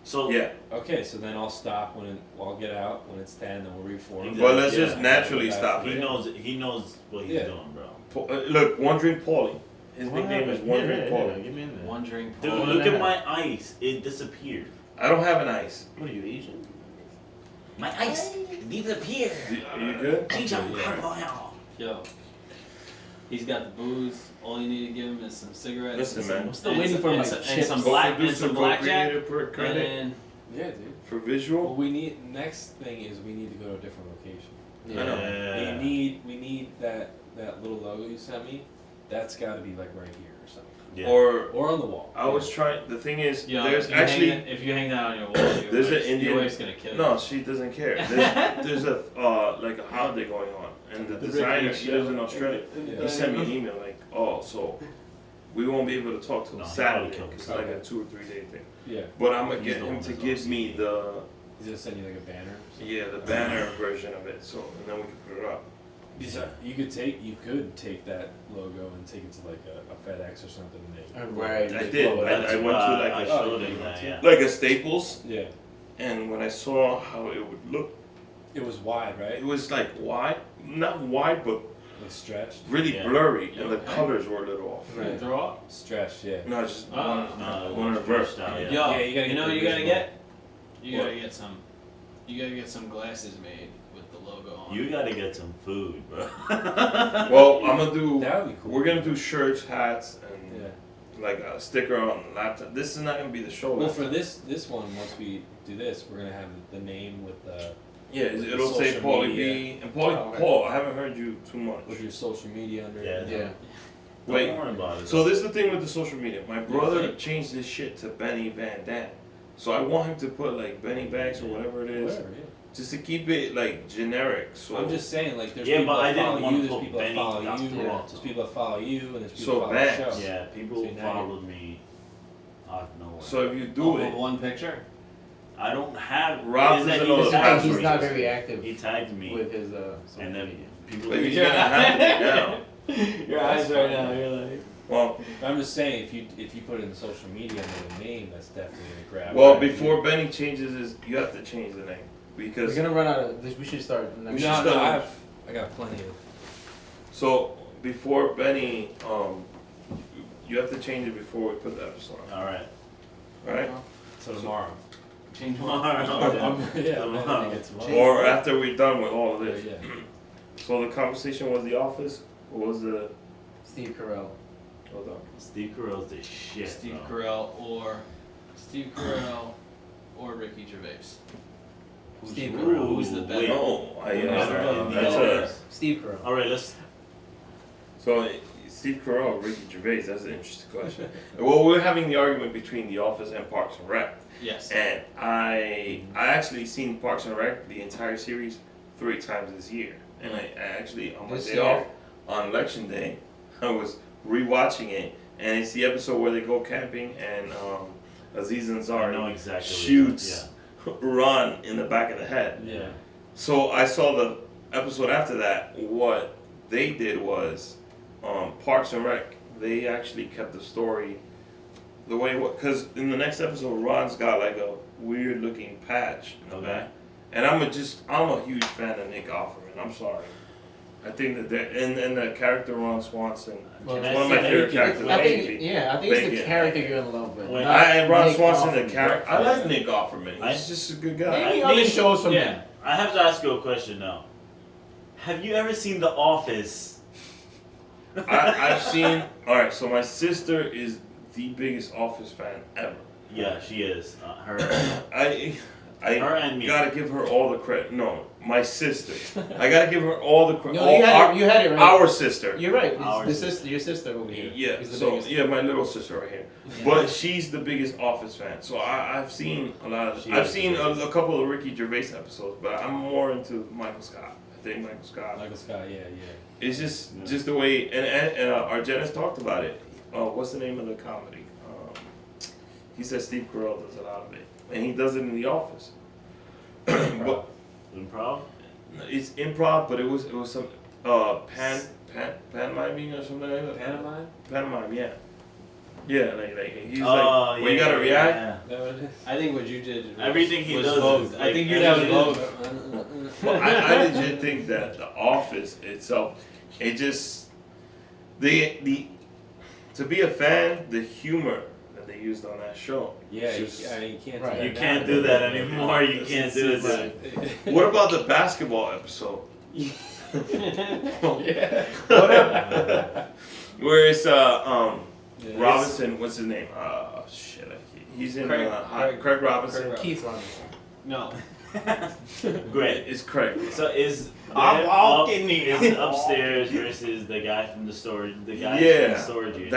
So Yeah. Okay, so then I'll stop I'll get out when it's 10, then we'll reform. Exactly. But let's Yeah. just naturally Yeah. stop he it. knows what he's Yeah. doing, bro. Look, Wondering Pauly. His nickname is Wondering Pauly. Give me in there. Wondering. Dude, Oh, look no. at my ice. It disappeared. I don't have an ice. What are you, Asian? My ice disappeared. Are you good? Yo. He's got the booze. All you need to give him is some cigarettes. Listen, and man. some- I'm still and waiting some- for and my some, and chips. some Go black produce and some some blackjack. co-creator per credit And Yeah, dude. for Well, visual. we need next thing is we need to go to a different location. I know. We need that little logo you sent me. That's got to be like right here or something, Yeah. Or on the wall. I was trying. The thing is, yo, there's if you hang actually that- if you hang that on your wall, your There's an wife's, Indian- your wife's gonna kill you. no. She doesn't care. There's a like a holiday going on, and the designer she lives in Australia. Yeah. He sent me an email like, oh, so we won't be able to talk till No, he Saturday. probably killed It's himself. like a 2 or 3 day thing. Yeah, But I'm gonna He's get the him one to that's give awesome. me the he's gonna send you like a banner. the banner version of it. So and then we can put it up. You could take that logo and take it to like a FedEx or something. And make, Right. I did. I went to like I a, showed him that. Yeah. like a Staples, Yeah, and when I saw how it would look, it was wide, right? it was like wide, not wide, but Like stretched. really Yeah. blurry, and the Okay. colors were a little off. Right. Throw up. Stretched, yeah. No, just Oh, one reverse. stretched out, Yeah. yeah. Yo, you gotta you know get what the you gotta visual. get? You What? gotta get some. You gotta get some glasses made with the logo on. You gotta get some food, bro. Well, I'm gonna do. That would be cool. We're gonna do shirts, hats, and Yeah. like a sticker on the laptop. This is not gonna be the show. Well, laptop. for this one, once we do this, we're gonna have the name with it'll say social Pauly media. B and Pauly. Oh, okay. Paul, I haven't heard you too much. with your social media under. Yeah. it. Yeah. Wait. Don't worry about it. So this is the thing with the social media. My brother think? changed this shit to Benny Van Dam. So I want him to put like Benny Bags or whatever it is, Whatever, yeah. just to keep it like generic. So I'm just saying, like, there's Yeah, people but I that didn't follow wanna you, there's put people that Benny follow Dr. you, Walter. there's people that follow you, and there's people So that follow Bags. the show. Yeah, people So now you're- followed me out of nowhere. so if you do All it, of one picture. I don't have. Rob is that doesn't he know the tagged password. He's me. not very active He tagged me, with his social and then media. people. but he's gonna have to now. Your eyes right now. You're like. Well, I'm just saying, if you put it in social media under the name, that's definitely gonna grab. well, right? before Benny changes his, you have to change the name We're because gonna run out of this. We should start the No, next. should no, start- I got plenty of. so before Benny, you have to change it before we put the episode on. All right. Right? So tomorrow. Change Tomorrow. Yeah, I'm Tomorrow. gonna get tomorrow. Or after we're done with all of this. Yeah. So the conversation was The Office. What was the? Steve Carell. Hold on. Steve Carell's the shit. Steve bro. Carell or Ricky Gervais. Steve Ooh, Carell. Who's the better? wait. No, I. Who's the better? That's a. Steve Carell. All right, let's. So Steve Carell, or Ricky Gervais. That's an interesting question. Well, we're having the argument between The Office and Parks and Rec, Yes. and I actually seen Parks and Rec the entire series 3 times this year, and I actually on my This day year? off on election day, I was rewatching it, and it's the episode where they go camping and Aziz I know Ansari exactly. what shoots Ron in the back of the head. Yeah. So I saw the episode after that. What they did was Parks and Rec. They actually kept the story the way it because in the next episode, Ron's got like a weird looking patch in the Okay. back, and I'm a huge fan of Nick Offerman. I'm sorry. I think that and the character Ron Swanson, Well, it's Can I one of my say favorite Bacon? characters. I think, Bacon. yeah, I think it's the Bacon. character you're in love with. When not And Ron Nick Swanson, the Offerman. character. I like Nick Offerman. He's just a good guy. Maybe I other need- shows from Yeah. him. I have to ask you a question now. Have you ever seen The Office? I've seen. All right, so my sister is the biggest Office fan ever. Yeah, she is. Her I Her and me. gotta give her all the credit. No, my sister. I gotta give her all the credit. No, you had it right. Our sister. You're right. It's Our the sister. sister, your sister over here. Yeah, is the so biggest. yeah, my little sister right here. But she's the biggest Office fan. So I've seen a lot of. She I've is seen the biggest. a couple of Ricky Gervais episodes, but I'm more into Michael Scott. I think Michael Scott. Michael Scott, yeah. It's just the way, and Argenis talked about it. What's the name of the comedy? He said Steve Carell does a lot of it, and he does it in The Office. But Improv. it's improv, but it was some pantomiming or something like that. Pantomime? Pantomime, yeah. Yeah, like he's like, well, you gotta react. Yeah. Is that what it is? I think what you did was, Everything he was does Vogue. is, I think you like, did everything Vogue. Well, I legit think that The Office itself, it just the to be a fan, the humor that they used on that show. Yeah, it's just- you can't Right. do that You now. can't do that anymore. You It's can't do it. insane. What about the basketball episode? Yeah. Whatever. Where it's Yeah, Robinson, what's his name? Shit, he's in Craig Robinson. Craig Keith Robinson. No. Great. It's Craig. So is I'm them walking is upstairs versus the guy from the storage? The guy from Yeah, the storage unit.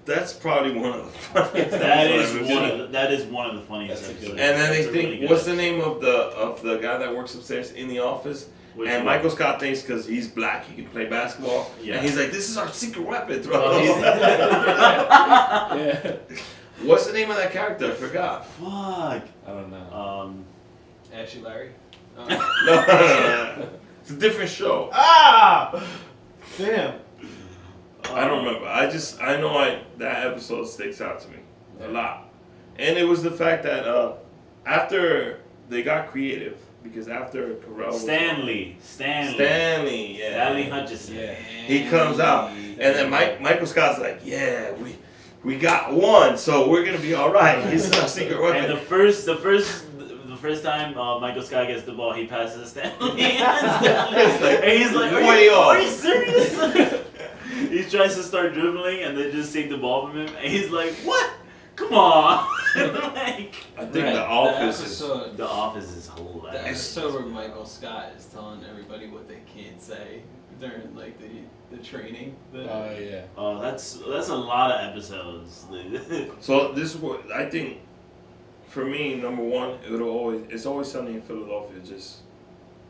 that's probably one of the funniest. That episodes is I've ever one seen. of that is one of the funniest That's a good episodes. And then they That's a think, really good what's the episode. name of the guy that works upstairs in the office? Which and one? Michael Scott thinks because he's black, he can play basketball. Yeah. And he's like, this is our secret weapon. Throughout Oh, the he's- whole- Yeah. What's the name of that character? I forgot. Fuck. I don't know. Ashley Larry. No. It's a different show. Ah! Damn. I don't remember. I know that episode sticks out to me a lot. And it was the fact that after they got creative, because after Carell was Stanley, yeah. Stanley Hutchison. Yeah. He comes out, and then Michael Scott's like, yeah, we got one, so we're gonna be all right. This is our secret weapon. And the first time Michael Scott gets the ball, he passes Stanley. And he's like, way off. Are you serious? He tries to start dribbling, and they just take the ball from him, and he's like, what? Come on. Like, I think The Office is. The Office is The hilarious. episode where Michael Scott is telling everybody what they can't say during like the training. Oh yeah. Oh, that's a lot of episodes. So this is what I think. For me, number one, it's always Sunny in Philadelphia. Just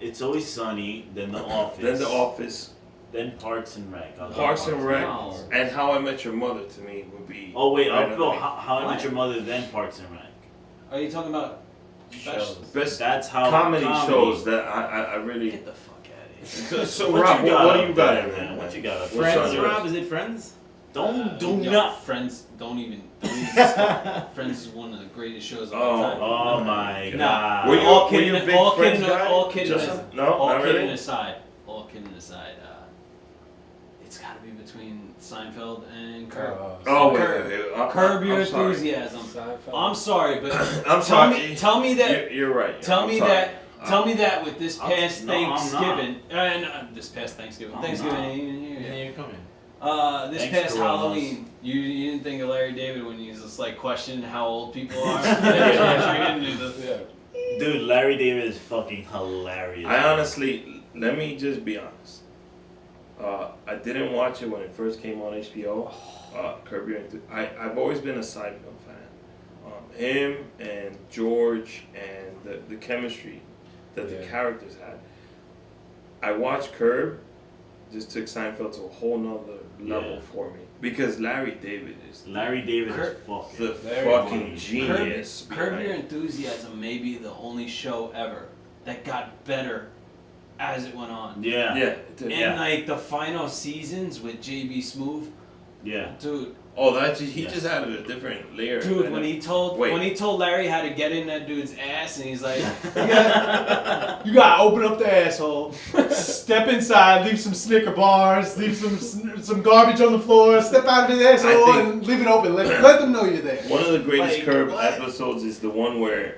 It's Always Sunny, then The Office, then The Office, then Parks and Rec. I love Parks and Rec, No. and How I Met Your Mother to me would be. Oh wait, right I'll go underneath. How I Met What? Your Mother, then Parks and Rec. Are you talking about Shows. Best That's how comedy shows that I really. Get the fuck out of here. So What Rob, you got what do up you got there, in man? there? What you got up What's there? on Friends, yours? Rob? Is it Friends? Don't Yo, not. Friends. Don't even stop. Friends is one of the greatest shows of all time. Oh my Nah. god. Were you- all were kidding, you a big all Friends kidding, guy? all kidding, Justin? No, all not kidding really? aside, it's got to be between Seinfeld and Curb. Oh Curb. wait. Curb Your I'm sorry. Enthusiasm. Seinfeld. I'm sorry, but I'm sorry. tell me that. You're right. Tell I'm me sorry. that. Tell me that with this past No, I'm not. Thanksgiving, this past Thanksgiving, I'm Thanksgiving not. ain't even here And yet. then you're coming. This Thanks, past Coronas. Halloween, you didn't think of Larry David when he was just like questioning how old people are. Yeah. Dude, Larry David is fucking hilarious. I honestly, let me just be honest. I didn't watch it when it first came on HBO. Curb Your Enthusiasm. I've always been a Seinfeld fan. Him and George and the chemistry that the Yeah. characters had. I watched Curb, just took Seinfeld to a whole nother level Yeah. for me because Larry David is Larry David Kurt- is fucking. the Very fucking funny. genius. Curb behind Your it. Enthusiasm may be the only show ever that got better as it went on. Yeah. Yeah, it did. And like the final seasons with JB Smoove, Yeah. dude, Oh, he Yeah. just added a different layer. dude, when he told Larry how to get in that dude's ass, and he's like, You gotta open up the asshole, step inside, leave some Snicker bars, leave some garbage on the floor, step out of his asshole I think- and leave it open. Let them know you're there. One of the greatest Like, Curb what? episodes is the one where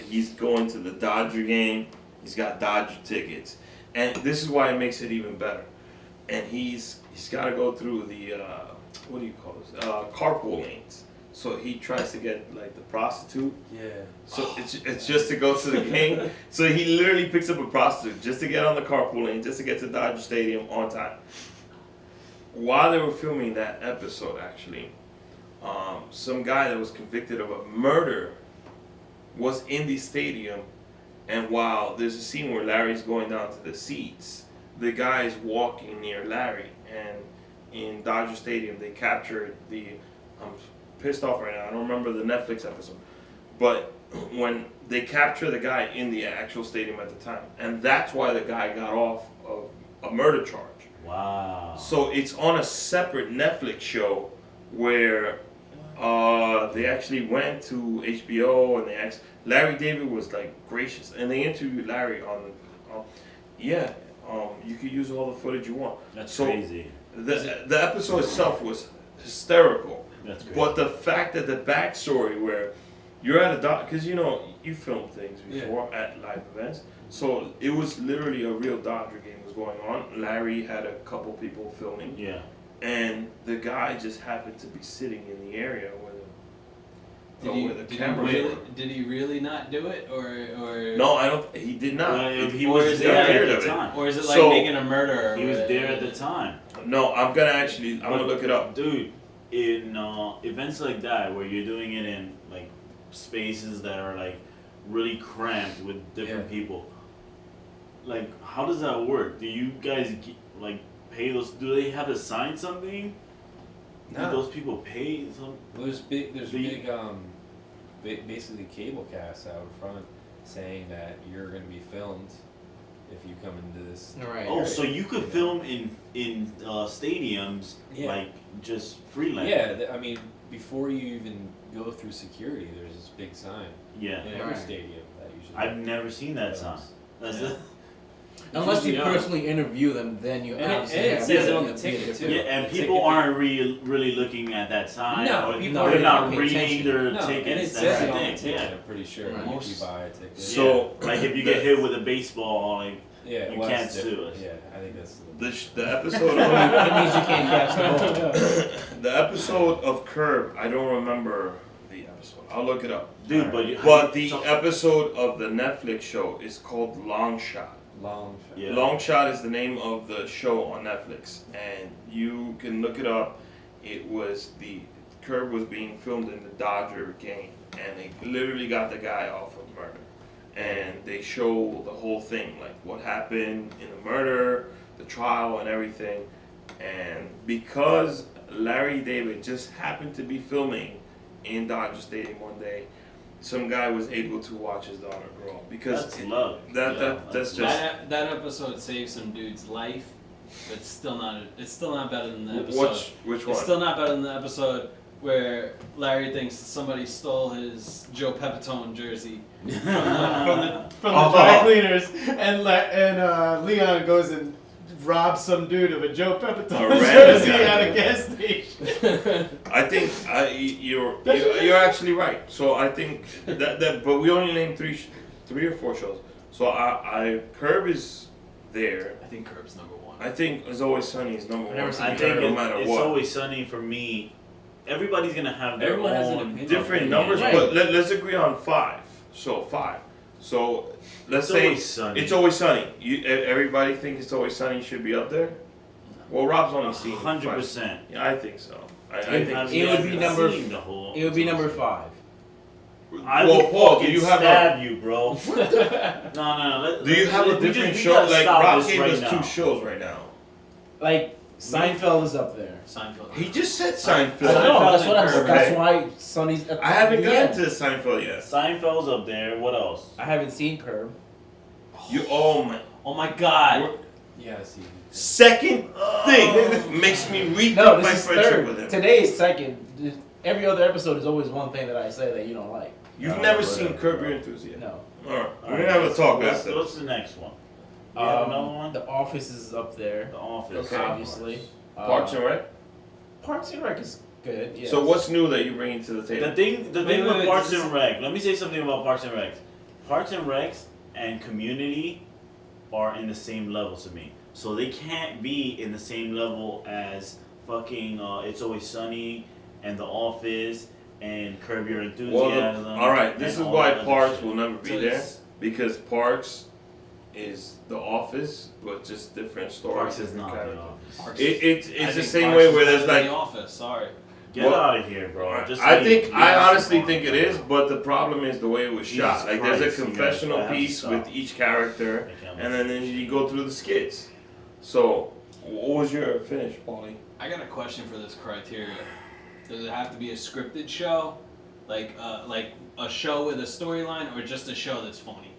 he's going to the Dodger game. He's got Dodger tickets, and this is why it makes it even better. And he's got to go through the what do you call this? Carpool lanes. So he tries to get like the prostitute. Yeah. So it's just to go to the game. So he literally picks up a prostitute just to get on the carpool lane, just to get to Dodger Stadium on time. While they were filming that episode, actually, some guy that was convicted of a murder was in the stadium, and while there's a scene where Larry's going down to the seats, the guy is walking near Larry, and in Dodger Stadium they captured the. I'm pissed off right now. I don't remember the Netflix episode, but when they capture the guy in the actual stadium at the time, and that's why the guy got off of a murder charge. Wow. So it's on a separate Netflix show where they actually went to HBO and they asked Larry David was like gracious, and they interviewed Larry on you could use all the footage you want. That's so crazy. The episode itself was hysterical. That's crazy. But the fact that the backstory where you're at a because you film things before at live events, so it was literally a real Dodger game was going on. Larry had a couple people filming. Yeah. And the guy just happened to be sitting in the area where the camera were. Did he really not do it, or? No, I don't. He did not. He Or was is it there like- at the time. Or is it like So- making a murder? He was there at the time. No, I'm gonna look it up. Dude, in events like that where you're doing it in like spaces that are like really cramped with different people, like how does that work? Do you guys like pay those? Do they have to sign something? Do No. those people pay some? Well, there's big The- basically cable casts out front saying that you're going to be filmed if you come into this. Right. Oh, so you could film in stadiums Yeah. like just freelance. Yeah, I mean, before you even go through security, there's this big sign Yeah. in every Right. stadium that usually. I've never seen that films. sign. That's Yeah. it. Unless you usually personally interview them, then you And it- obviously and it have says to it on be the a ticket, different- too. Yeah, and The people ticket- aren't really looking at that sign. No, or people they're aren't not paying reading attention. their No, tickets. and it That's says the it on the thing. ticket, Yeah. I'm pretty sure, Right. if you Most- buy a ticket. So Like if you get hit with a baseball, like yeah, you well, can't that's sue different. us. Yeah, I think that's the episode That of means you can't catch the ball. the episode of Curb, I don't remember the episode. I'll look it up. dude. But you, But the so- episode of the Netflix show is called Long Shot. long shot. Yeah. Long Shot is the name of the show on Netflix, and you can look it up. It was Curb was being filmed in the Dodger game, and they literally got the guy off of murder, and they show the whole thing, like what happened in the murder, the trial, and everything. And because Larry David just happened to be filming in Dodger Stadium one day, some guy was able to watch his daughter grow up because that's love. that's just. That episode saved some dude's life, but it's still not better than the episode. Which It's one? still not better than the episode where Larry thinks somebody stole his Joe Pepitone jersey. From the dry cleaners, and Leon goes and robs some dude of a Joe Pepitone A random jersey guy. at a gas station. I think you're actually right. So I think that but we only named three or four shows. So I Curb is there. I think Curb's number one. I think It's Always Sunny is number one. never seen I think no matter it's what. always sunny for me. Everybody's gonna have their Everyone has an own opinion. Different numbers, Right. but let's agree on five. So five. So let's It's say Always Sunny. It's Always Sunny. Everybody think It's Always Sunny should be up there. Well, Rob's only seen 100%. Yeah, I think so. I It- think. I so. mean, It would I've be been number- seeing the whole- It would be number 5. I Well, will Paul, do fucking you have stab you, bro. No. Do you have a different show? Like Rob gave us two shows right now. Like Seinfeld is up there. Seinfeld. He just said I Seinfeld. know. That's what I'm. Okay. That's why Sonny's. At I haven't the gotten end. to Seinfeld yet. Seinfeld's up there. What else? I haven't seen Curb. Oh my. Oh my God. Yeah, I see. Second thing makes me rethink No, my this is friendship with third. him. Today is second. Every other episode is always one thing that I say that you don't like. You've never seen Curb Your Enthusiasm. No. Alright, we're gonna have a talk What's, after. what's the next one? You have another one? The Office is up there, The Office. Okay. obviously. Parks and Rec. Parks and Rec is good. Yes. So what's new that you're bringing to the The table? thing Wait, with wait, Parks this and Rec. Let me say something about Parks and Rec. Parks and Recs and Community are in the same level to me. So they can't be in the same level as fucking It's Always Sunny and The Office and Curb Your Well, Enthusiasm. all right. This is and all why that other Parks shit. will never be So there, it's- because Parks is The Office, but just different stories. Parks is different not characters. The Office. Parks It's I the think same Parks way is where better there's than like. The Office. Sorry. Get Well, out of here, bro. Just I leave. think Leave I us honestly alone, think it bro. is, but the problem is the way it was Jesus shot. Like there's Christ, a you guys, confessional I have to piece stop. with each character, I can't and then you go through the skits. So, what was your finish, Paulie? I got a question for this criteria. Does it have to be a scripted show, like a show with a storyline, or just a show that's funny?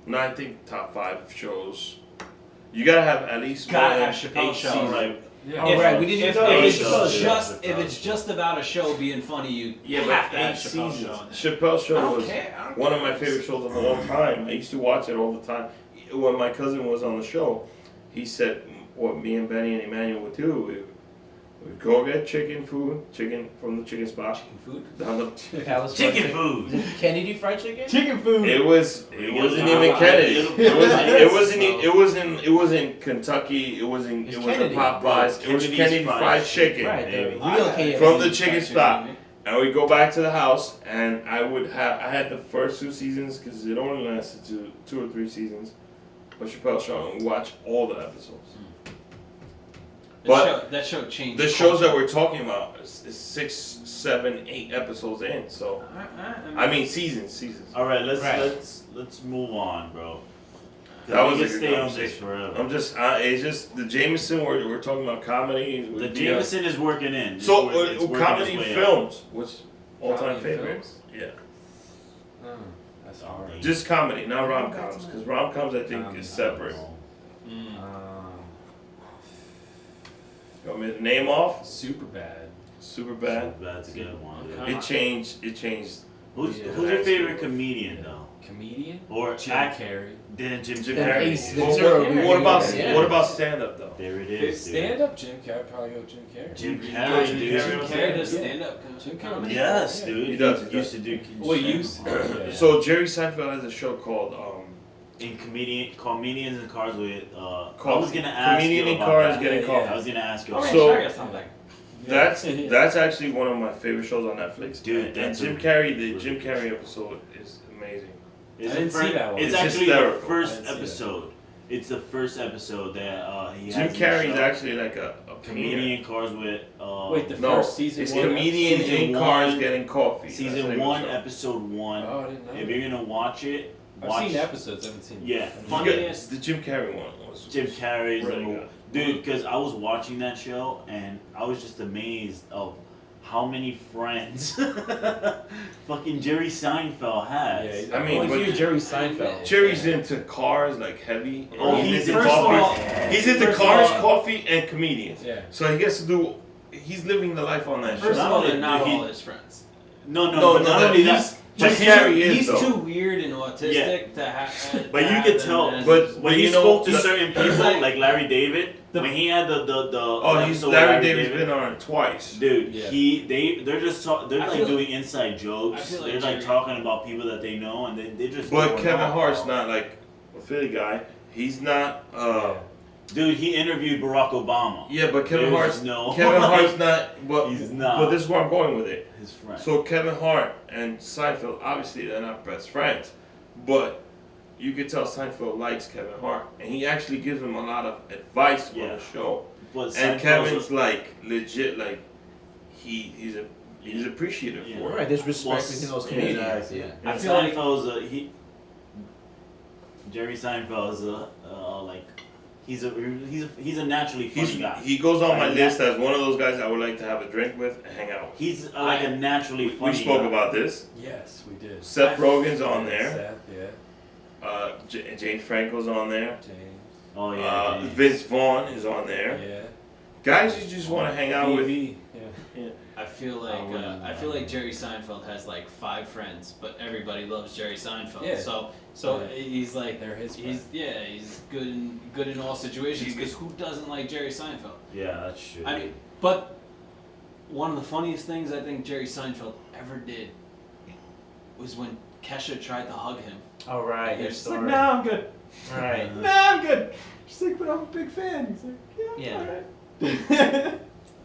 No, I think top 5 shows. You gotta have at least Gotta more have than Chappelle 8 Show. seasons. Right. Yeah. Oh, right, we didn't If, know if that. it's Chappelle Show. just if Chappelle it's just about a show being funny, you Yeah, have but to have 8 Chappelle seasons. Show. in there. Chappelle Show I don't was care. I don't one of care. my favorite shows of all time. I used to watch it all the time. When my cousin was on the show, he said what me and Benny and Emmanuel would do. We'd go get chicken from the chicken spot. Chicken food. Down the, Palace Chicken fried food. Kennedy fried chicken? Chicken food. it wasn't even Kennedy. It was in Kentucky. It was in It's in Kennedy. Popeyes. It was Kennedy's Kennedy Fried Fried Chicken. Right, the Baby. real KFC. From the chicken Fried spot. chicken, And we'd go back to the house, and I had the first 2 seasons because it only lasted 2 or 3 seasons. But Chappelle Show, and we watch all the episodes. But that show changed. The shows that we're talking about is 6, 7, 8 episodes in. So I mean seasons. All right, Right. let's move on, bro. 'Cause That we was can a good stay on this conversation. forever. I'm just it's just the Jameson. We're talking about comedy. The would be, Jameson is working in. It's So it's working comedy its way up. films. What's all-time Comedy favorite? films? Yeah, That's hard. just comedy, not rom-coms. Because rom-coms I think is separate. Mm. You want me to name off? Super bad. Super bad. That's a good one. dude. Okay. It changed. Who's Yeah. your favorite comedian though? Comedian? Or Jim act? Carrey. Then Jim Jim Then Carrey. Ace Well, Ventura. what, Yeah. what about Yeah. what about stand-up though? There it is. dude. Stand up, Jim Carrey. I'd probably go Jim Carrey. Jim Jim Carrey, Carrey, dude. Jim Jim Carrey does Yeah. stand up. Jim Carrey. comedy. Yes, Yeah. dude. He does. Used to do. Well, used to. Yeah. So Jerry Seinfeld has a show called in comedians in cars with. I Coffee. was gonna ask Comedian you in about Cars that. Getting Yeah, Coffee. I was gonna ask you. Oh, about So- so, I got something. That's actually one of my favorite shows on Netflix. Dude, and that's Jim a- Carrey, the Jim Carrey episode is amazing. It's I the didn't see fir- that one. It's It's actually hysterical. the first I didn't see that. episode. It's the first episode that he Jim has. Carrey in is the show. actually like a comedian. Comedian cars with. Wait, the No, first season it's one. comedians Season in cars one- getting coffee. That's the Season name of 1, the show. episode 1. Oh, I didn't know. If you're gonna watch it, I've watch seen episodes. I haven't seen. Yeah. I mean, Funniest. The Jim Carrey one was Jim Carrey's really number good. dude. Because I was watching that show and I was just amazed of how many friends fucking Jerry Seinfeld has. Yeah, he's I mean, Well, but if you're Jerry Seinfeld. Jerry's into cars like heavy. and Oh, he's into first of coffee. all- He's into first of cars, all- coffee, and comedians. Yeah. So he gets to do. He's living the life on that First show. of all, only- they're not he- all his friends. No, No, but no, not no, only he's- that. Jim But Carrey is He's though. too weird and autistic to have. But you could tell, But when he you know, spoke to the- certain people, like Larry David, when he had the Oh, he's episode with Larry David's been on it twice. Dude, Yeah. they're just they're I like feel doing inside jokes. I feel like they're like Jerry- talking about people that they know, and they just. But going Kevin off, Hart's bro. not like a Philly guy. He's not. Dude, he interviewed Barack Obama. Yeah, but Kevin There's Hart's no. Kevin Hart's not. But He's not. But this is where I'm going with it. His friend. So Kevin Hart and Seinfeld, obviously they're not best friends, but you can tell Seinfeld likes Kevin Hart, and he actually gives him a lot of advice Yeah. on the show. But And Seinfeld's Kevin's like legit, like he's appreciative Yeah. for it. Right, there's respect Well, between those yeah, comedians. exactly. Yeah. I I feel feel like- Seinfeld's Jerry Seinfeld is like he's a naturally funny guy. He goes on my Right. list as one of those guys I would like to have a drink with and hang out with. He's like a naturally We funny. spoke guy. about this. Yes, we did. Seth Rogen's on there. Seth, yeah. James Franco's on there. James. Oh yeah. James. Vince Vaughn is on there. Yeah. Guys you just want to hang out with. BB. Yeah. I feel like I wouldn't I feel like Jerry Seinfeld has like 5 friends, but everybody loves Jerry Seinfeld. Yeah. So Yeah. he's like They're his he's he's good in all situations because who doesn't like Jerry Seinfeld? Yeah, that's true. I mean, but one of the funniest things I think Jerry Seinfeld ever did was when Kesha tried to hug him. All right, Yeah, your it's He's like, story. nah, I'm good. Right. Nah, I'm good. She's like, but I'm a big fan. He's like, yeah. Yeah. Alright.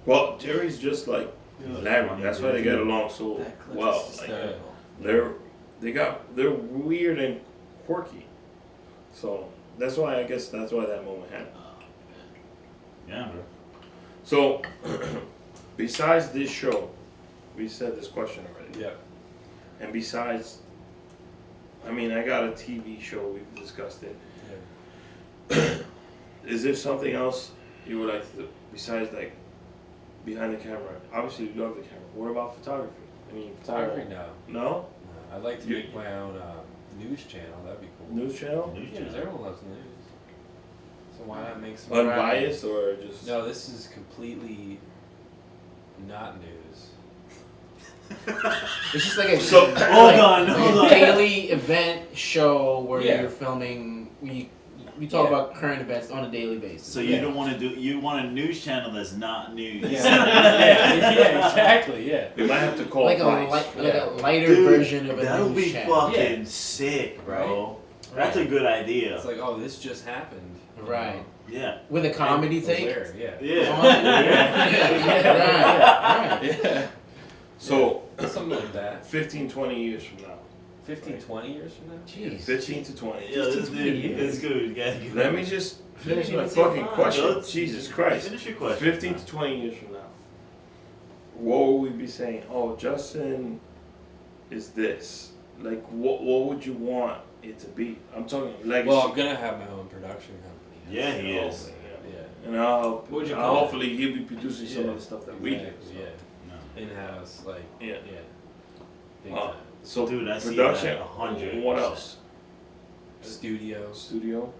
Well, Jerry's just like Larry. That's why they get along so That clip well. is Like, hysterical. they're weird and quirky. So that's why that moment happened. Yeah, bro. So besides this show, we said this question already. Yeah. And besides, I mean, I got a TV show. We've discussed it. Is there something else you would like to do besides like behind the camera? Obviously, you love the camera. What about photography? I mean, Photography? No. No? No. I'd like to You- make my own news channel. That'd be cool. News channel? News Yeah, 'cause channel. everyone loves news. So why not make some? Unbiased or just? No, this is completely not news. It's just like a So- like, Hold on. daily event show where Yeah. you're filming. We talk Yeah. about current events on a daily basis. So you don't want to do. You want a news channel that's not news. Yeah, exactly. Yeah. We might have to call like Vice. a lighter Dude, version of a that'll news be channel. fucking sick, bro. That's a Right. good idea. It's like, oh, this just happened. you Right. know? Yeah. With a comedy From take. where? Yeah. Yeah. Right. Yeah. So, Something like that. 15, 20 years from now. 15, 20 years from now? Jeez. 15 to 20. Yeah, let's 20 do. years. Let's go. We gotta get Let me just finish my Finish your fucking thought. question. Let's- Jesus Christ. Finish your question. 15 to 20 years from now. What would we be saying? Oh, Justin is this. Like, what would you want it to be? I'm talking legacy. Well, I'm gonna have my own production company. Yeah, he Oh, is. Yeah. And I'll What would you I'll call it? hopefully he'll be producing some Yeah. of the stuff that we do. Exactly, so. Yeah. No. In-house, like. Yeah. Yeah. Big Uh, time. So Dude, I see production. that 100%. What else? Studio. Studio.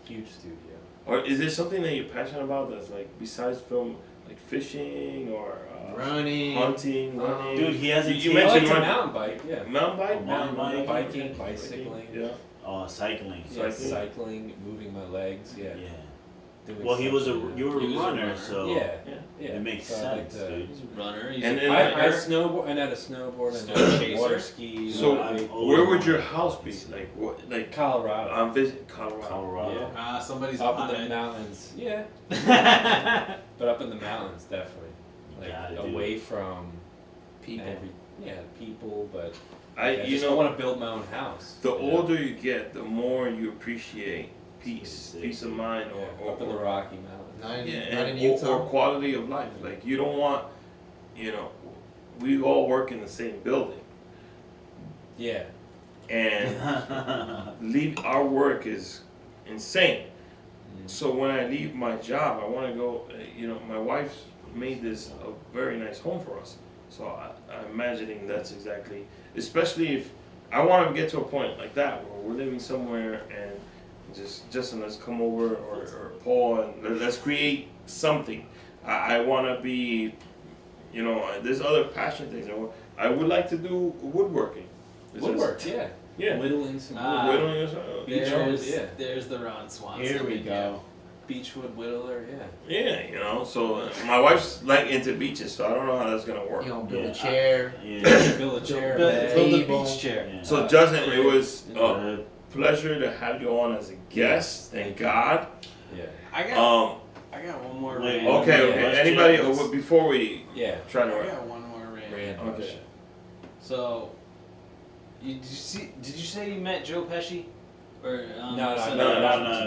Huge studio. Or is there something that you're passionate about that's like besides film, like fishing or Running. hunting, running? Dude, he has a You team. I like mentioned to running. mountain bike, yeah. Mountain bike. Oh, mountain bike. Biking, bicycling. Yeah. Oh, cycling. Yeah, Cycling. cycling, moving my legs, yeah. Yeah. Doing Well, he was a. something, You were He a was a runner, runner. so. Yeah, Yeah. yeah. It makes So I'd like sense, to- dude. He's a runner. He's And a then I biker. snowboard and had a snowboard and Snow a chaser. water ski. So I'm where would your over- house be? Like what? Like Colorado. I'm visiting Colorado. Colorado. Ah, somebody's Up in on the it. mountains, yeah. But up in the mountains, definitely. Like Got it, dude. away from People. people. But I I you just know want to build my own house. the you know? older you get, the more you appreciate peace, peace of mind, Yeah, or up in the Rocky Mountains. Not in, yeah, not in and, or Utah. quality of life. Like you don't want, you know, we all work in the same building, Yeah. and leave our work is insane. Mm. So when I leave my job, I want to go. You know, my wife's made this a very nice home for us. So I'm imagining that's exactly, especially if I want to get to a point like that where we're living somewhere and just Justin, let's come over or Paul and let's create something. I want to be, you know, there's other passion things. I would like to do woodworking. It's Woodwork, just- yeah. Yeah. Whittling some Ah. wood. Whittling is, There's, Yeah. there's the Ron Swanson. Here we go. Beechwood whittler, yeah. yeah, you know. So my wife's like into beaches, so I don't know how that's gonna work. You know, build Yeah. a chair. Yeah. Build a chair, Build, bed. build a Table. beach chair. Yeah. So Justin, it was a Uh, pleasure to have you on as a guest. Thank God. Yeah. I got one more Wait, random. Okay, Yeah, okay. let's Anybody check. before we Yeah. try I to got one more random. Random Okay. shit. So, did you say you met Joe Pesci? Or No, so- no,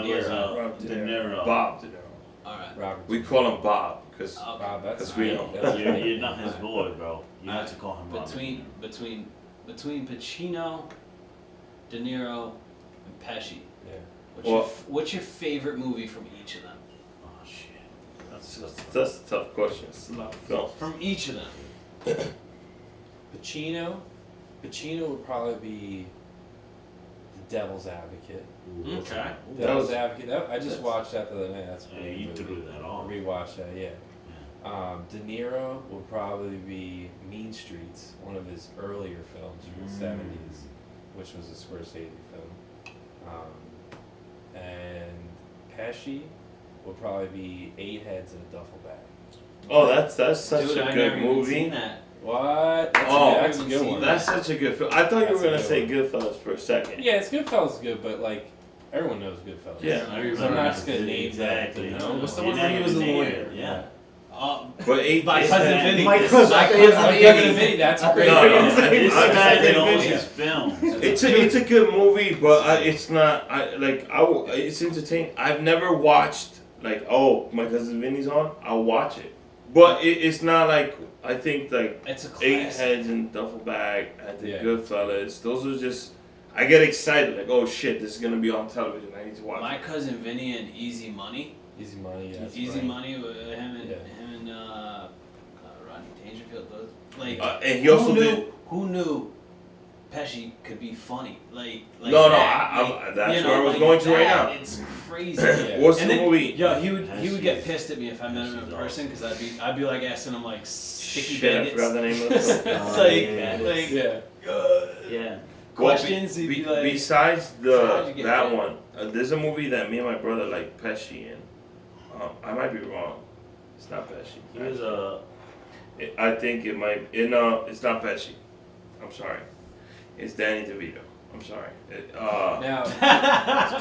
it was Rob De De Niro. Bob De Niro. All right. Robert. We call him Bob because Okay. Rob, that's That's real. fine. That's You're, fine. you're not his boy, bro. You have to call him Robert. Between Pacino, De Niro, and Pesci. Yeah. What's your favorite movie from each of them? Oh shit. that's a tough question. It's a lot of films. From each of them. Pacino would probably be The Devil's Advocate. Ooh, what's Okay. that? Ooh, Devil's was- Advocate. I just that's- watched that the other night. That's a Yeah, great you movie. threw that off. Rewatched that, yeah. De Niro would probably be Mean Streets, one of his earlier films from the Mm. 70s, which was a Scorsese film. And Pesci would probably be Eight Heads in a Duffel Bag. Oh, that's such Dude, a I good never even movie. seen that. What? That's Oh, that's a I good haven't one. That's such a good film. I thought you were That's a gonna good say Goodfellas for a second. Yeah, it's Goodfellas is good, but like everyone knows Goodfellas. Yeah. I So remember I'm not just gonna that. name that. Exactly. You know? What's the You one where he named was the a name. lawyer? Yeah. But My cousin Vinny. My This- cousin- my cousin Vinny, that's a great No, no, movie. This I- guy I- knows yeah. his film. It's a good movie, but it's not. It's entertaining. I've never watched like, oh, my cousin Vinny's on. I'll watch it, but it's not like, I think like It's a Eight classic. Heads in Duffel Bag. I think Yeah. Goodfellas. Those are just. I get excited like, oh shit, this is gonna be on television. I need to watch My it. cousin Vinny and Easy Money. Easy Money, yeah. that's Easy right. Money with him and Yeah. Rodney Dangerfield. Those, like And he also who knew, did. Who knew Pesci could be funny? Like No, that. that's you know, where I was like going to right that. now. It's crazy. Yeah. What's And the then- movie? Yo, he would get Pesci's- pissed at me if I met him in Pesci's person because I'd be like asking him like sticky Shit, I bandits. forgot the name of the film. Like Yeah. Yeah. questions. He'd be like, Besides So how'd you get that there? one, there's a movie that me and my brother like Pesci in. I might be wrong. It's not Pesci. He was a. I think it might. No, it's not Pesci. I'm sorry. It's Danny DeVito. I'm sorry. Now, No. I'm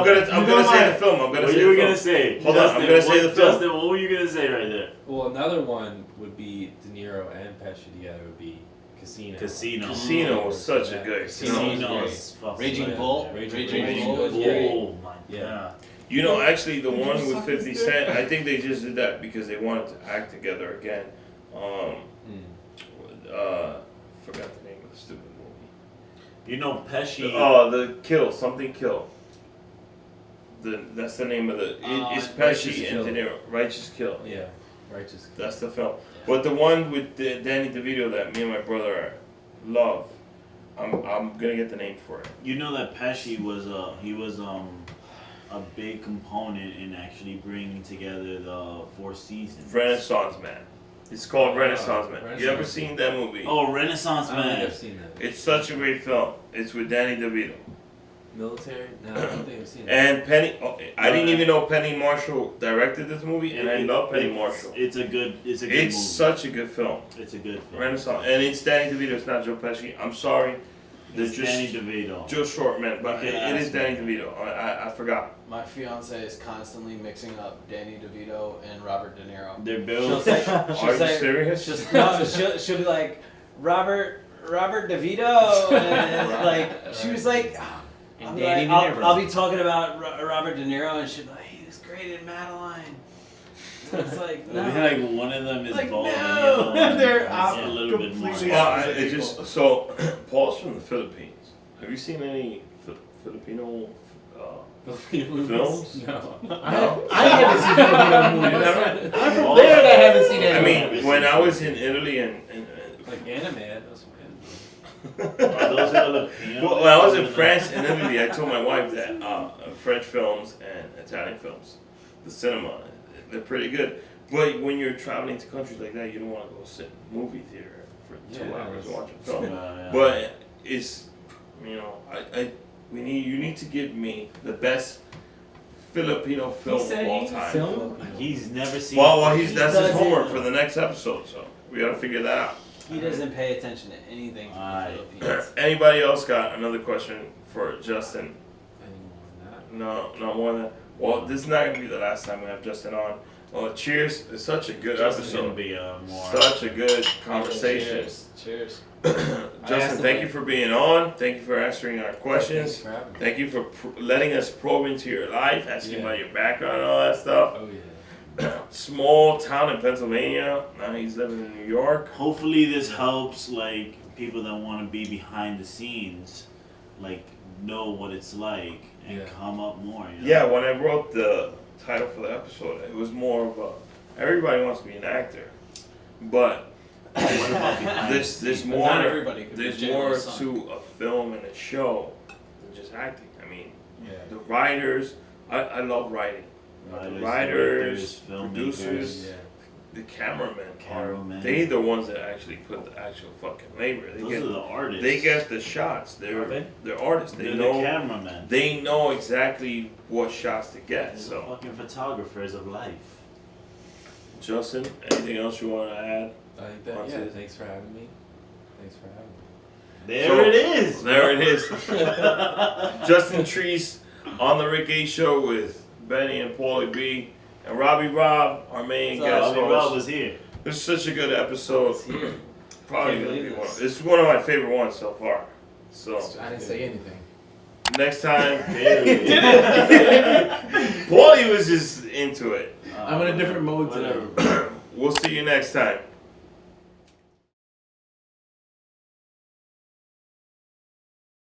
gonna say the film. I'm gonna What say you were the gonna film. say? Hold on, I'm gonna say the film. Justin, what were you gonna say right there? well, another one would be De Niro and Pesci together would be Casino. Casino. Casino was such a good. Casino. is fucking Raging great. Bull. Raging Bull. Bull. Yeah. Oh my Yeah. god. You know, actually, the one with 50 Cent, I think they just did that because they wanted to act together again. Forgot the name of the stupid movie. You know Pesci. Oh, the Kill, something Kill. That's the name of the. It's Righteous Pesci Kill. and De Niro. Righteous Kill. Yeah, Righteous. That's the film. But the one with Danny DeVito that me and my brother love, I'm gonna get the name for it. You know that Pesci was a big component in actually bringing together the Four Seasons. Renaissance Man. It's called Renaissance Man. You ever Renaissance seen that movie? Oh, Renaissance I don't think Man. I've seen that. It's such a great film. It's with Danny DeVito. Military? No, I don't think I've seen that. And Penny, I didn't even know Penny Marshall directed this movie, and I love Penny Marshall. It's a good It's movie. such a good film. It's a good film. Renaissance, and it's Danny DeVito. It's not Joe Pesci. I'm sorry, It's just Danny DeVito. Joe Short, man, but You it can is ask Danny me. DeVito. I forgot. My fiance is constantly mixing up Danny DeVito and Robert De Niro. They're She'll built. say, Are she'll you say, serious? no, she'll be like Robert DeVito, and like she was like, And I'll be, Danny like, De Niro. I'll be talking about Robert De Niro, and she'll be like, he was great in Madeline. So it's like, no. Like one of them is Like, bald no. and the other one They're is op- a little bit more. completely Well, opposite it people. just so Paul's from the Philippines. Have you seen any Filipino Filipino films? No. I haven't seen Filipino movies. Never? I'm from there and I haven't seen I any. mean, when I was in Italy and Like anime, that's what Are those Filipino? well, when I was in France and Italy, I told my wife that French films and Italian films, the cinema, they're pretty good. But when you're traveling to countries like that, you don't want to go sit in a movie theater for 2 Yeah, hours and it's- watch a film. Yeah. But it's, you need to give me the best Filipino film of all time. He's never seen. Well, that's his doesn't. homework for the next episode, so we gotta figure that out. He doesn't pay attention to anything from the Aye. Philippines. Anybody else got another question for Justin? Any more than that? No more than. Well, this is not gonna be the last time we have Justin on. Well, cheers! It's such a good Justin's gonna episode. be more. Such a good conversation. Cheers. Justin, thank you for being on. Thank you for answering our Thanks questions. for having me. Thank you for letting us probe into your life, asking Yeah. about your background and all that stuff. Oh yeah. Small town in Pennsylvania. Now he's living in New York. Hopefully, this helps like people that want to be behind the scenes, like know what it's like and Yeah. come up more. You know? Yeah, when I wrote the title for the episode, it was more of a everybody wants to be an actor, but What about behind the there's scenes? more Not everybody could be there's J-Lo's more son. to a film and a show than just acting. I mean, Yeah. the writers. I love writing. The writers, filmmakers. producers, Yeah. the cameramen, Cameramen. they the ones that actually put the actual fucking labor. Those are the artists. They get the shots. Are they? They're artists. They They're know the cameramen. they know exactly what shots to get. They're the So, fucking photographers of life. Justin, anything else you want to add? I think that. Once Yeah. it- Thanks for having me. Thanks for having me. There So, it is. There it is. Justin Triest on the Rick A Show with Benny and Pauly B. and Robbie Rob, our main What's up? guest Robbie Rob host. was here. This is such a good episode. It's here. Probably Can't gonna be believe one. this. It's one of my favorite ones so far. So I didn't say anything. next time, Whatever. Pauly was just into it. I'm in a different mode today. Whatever. We'll see you next time.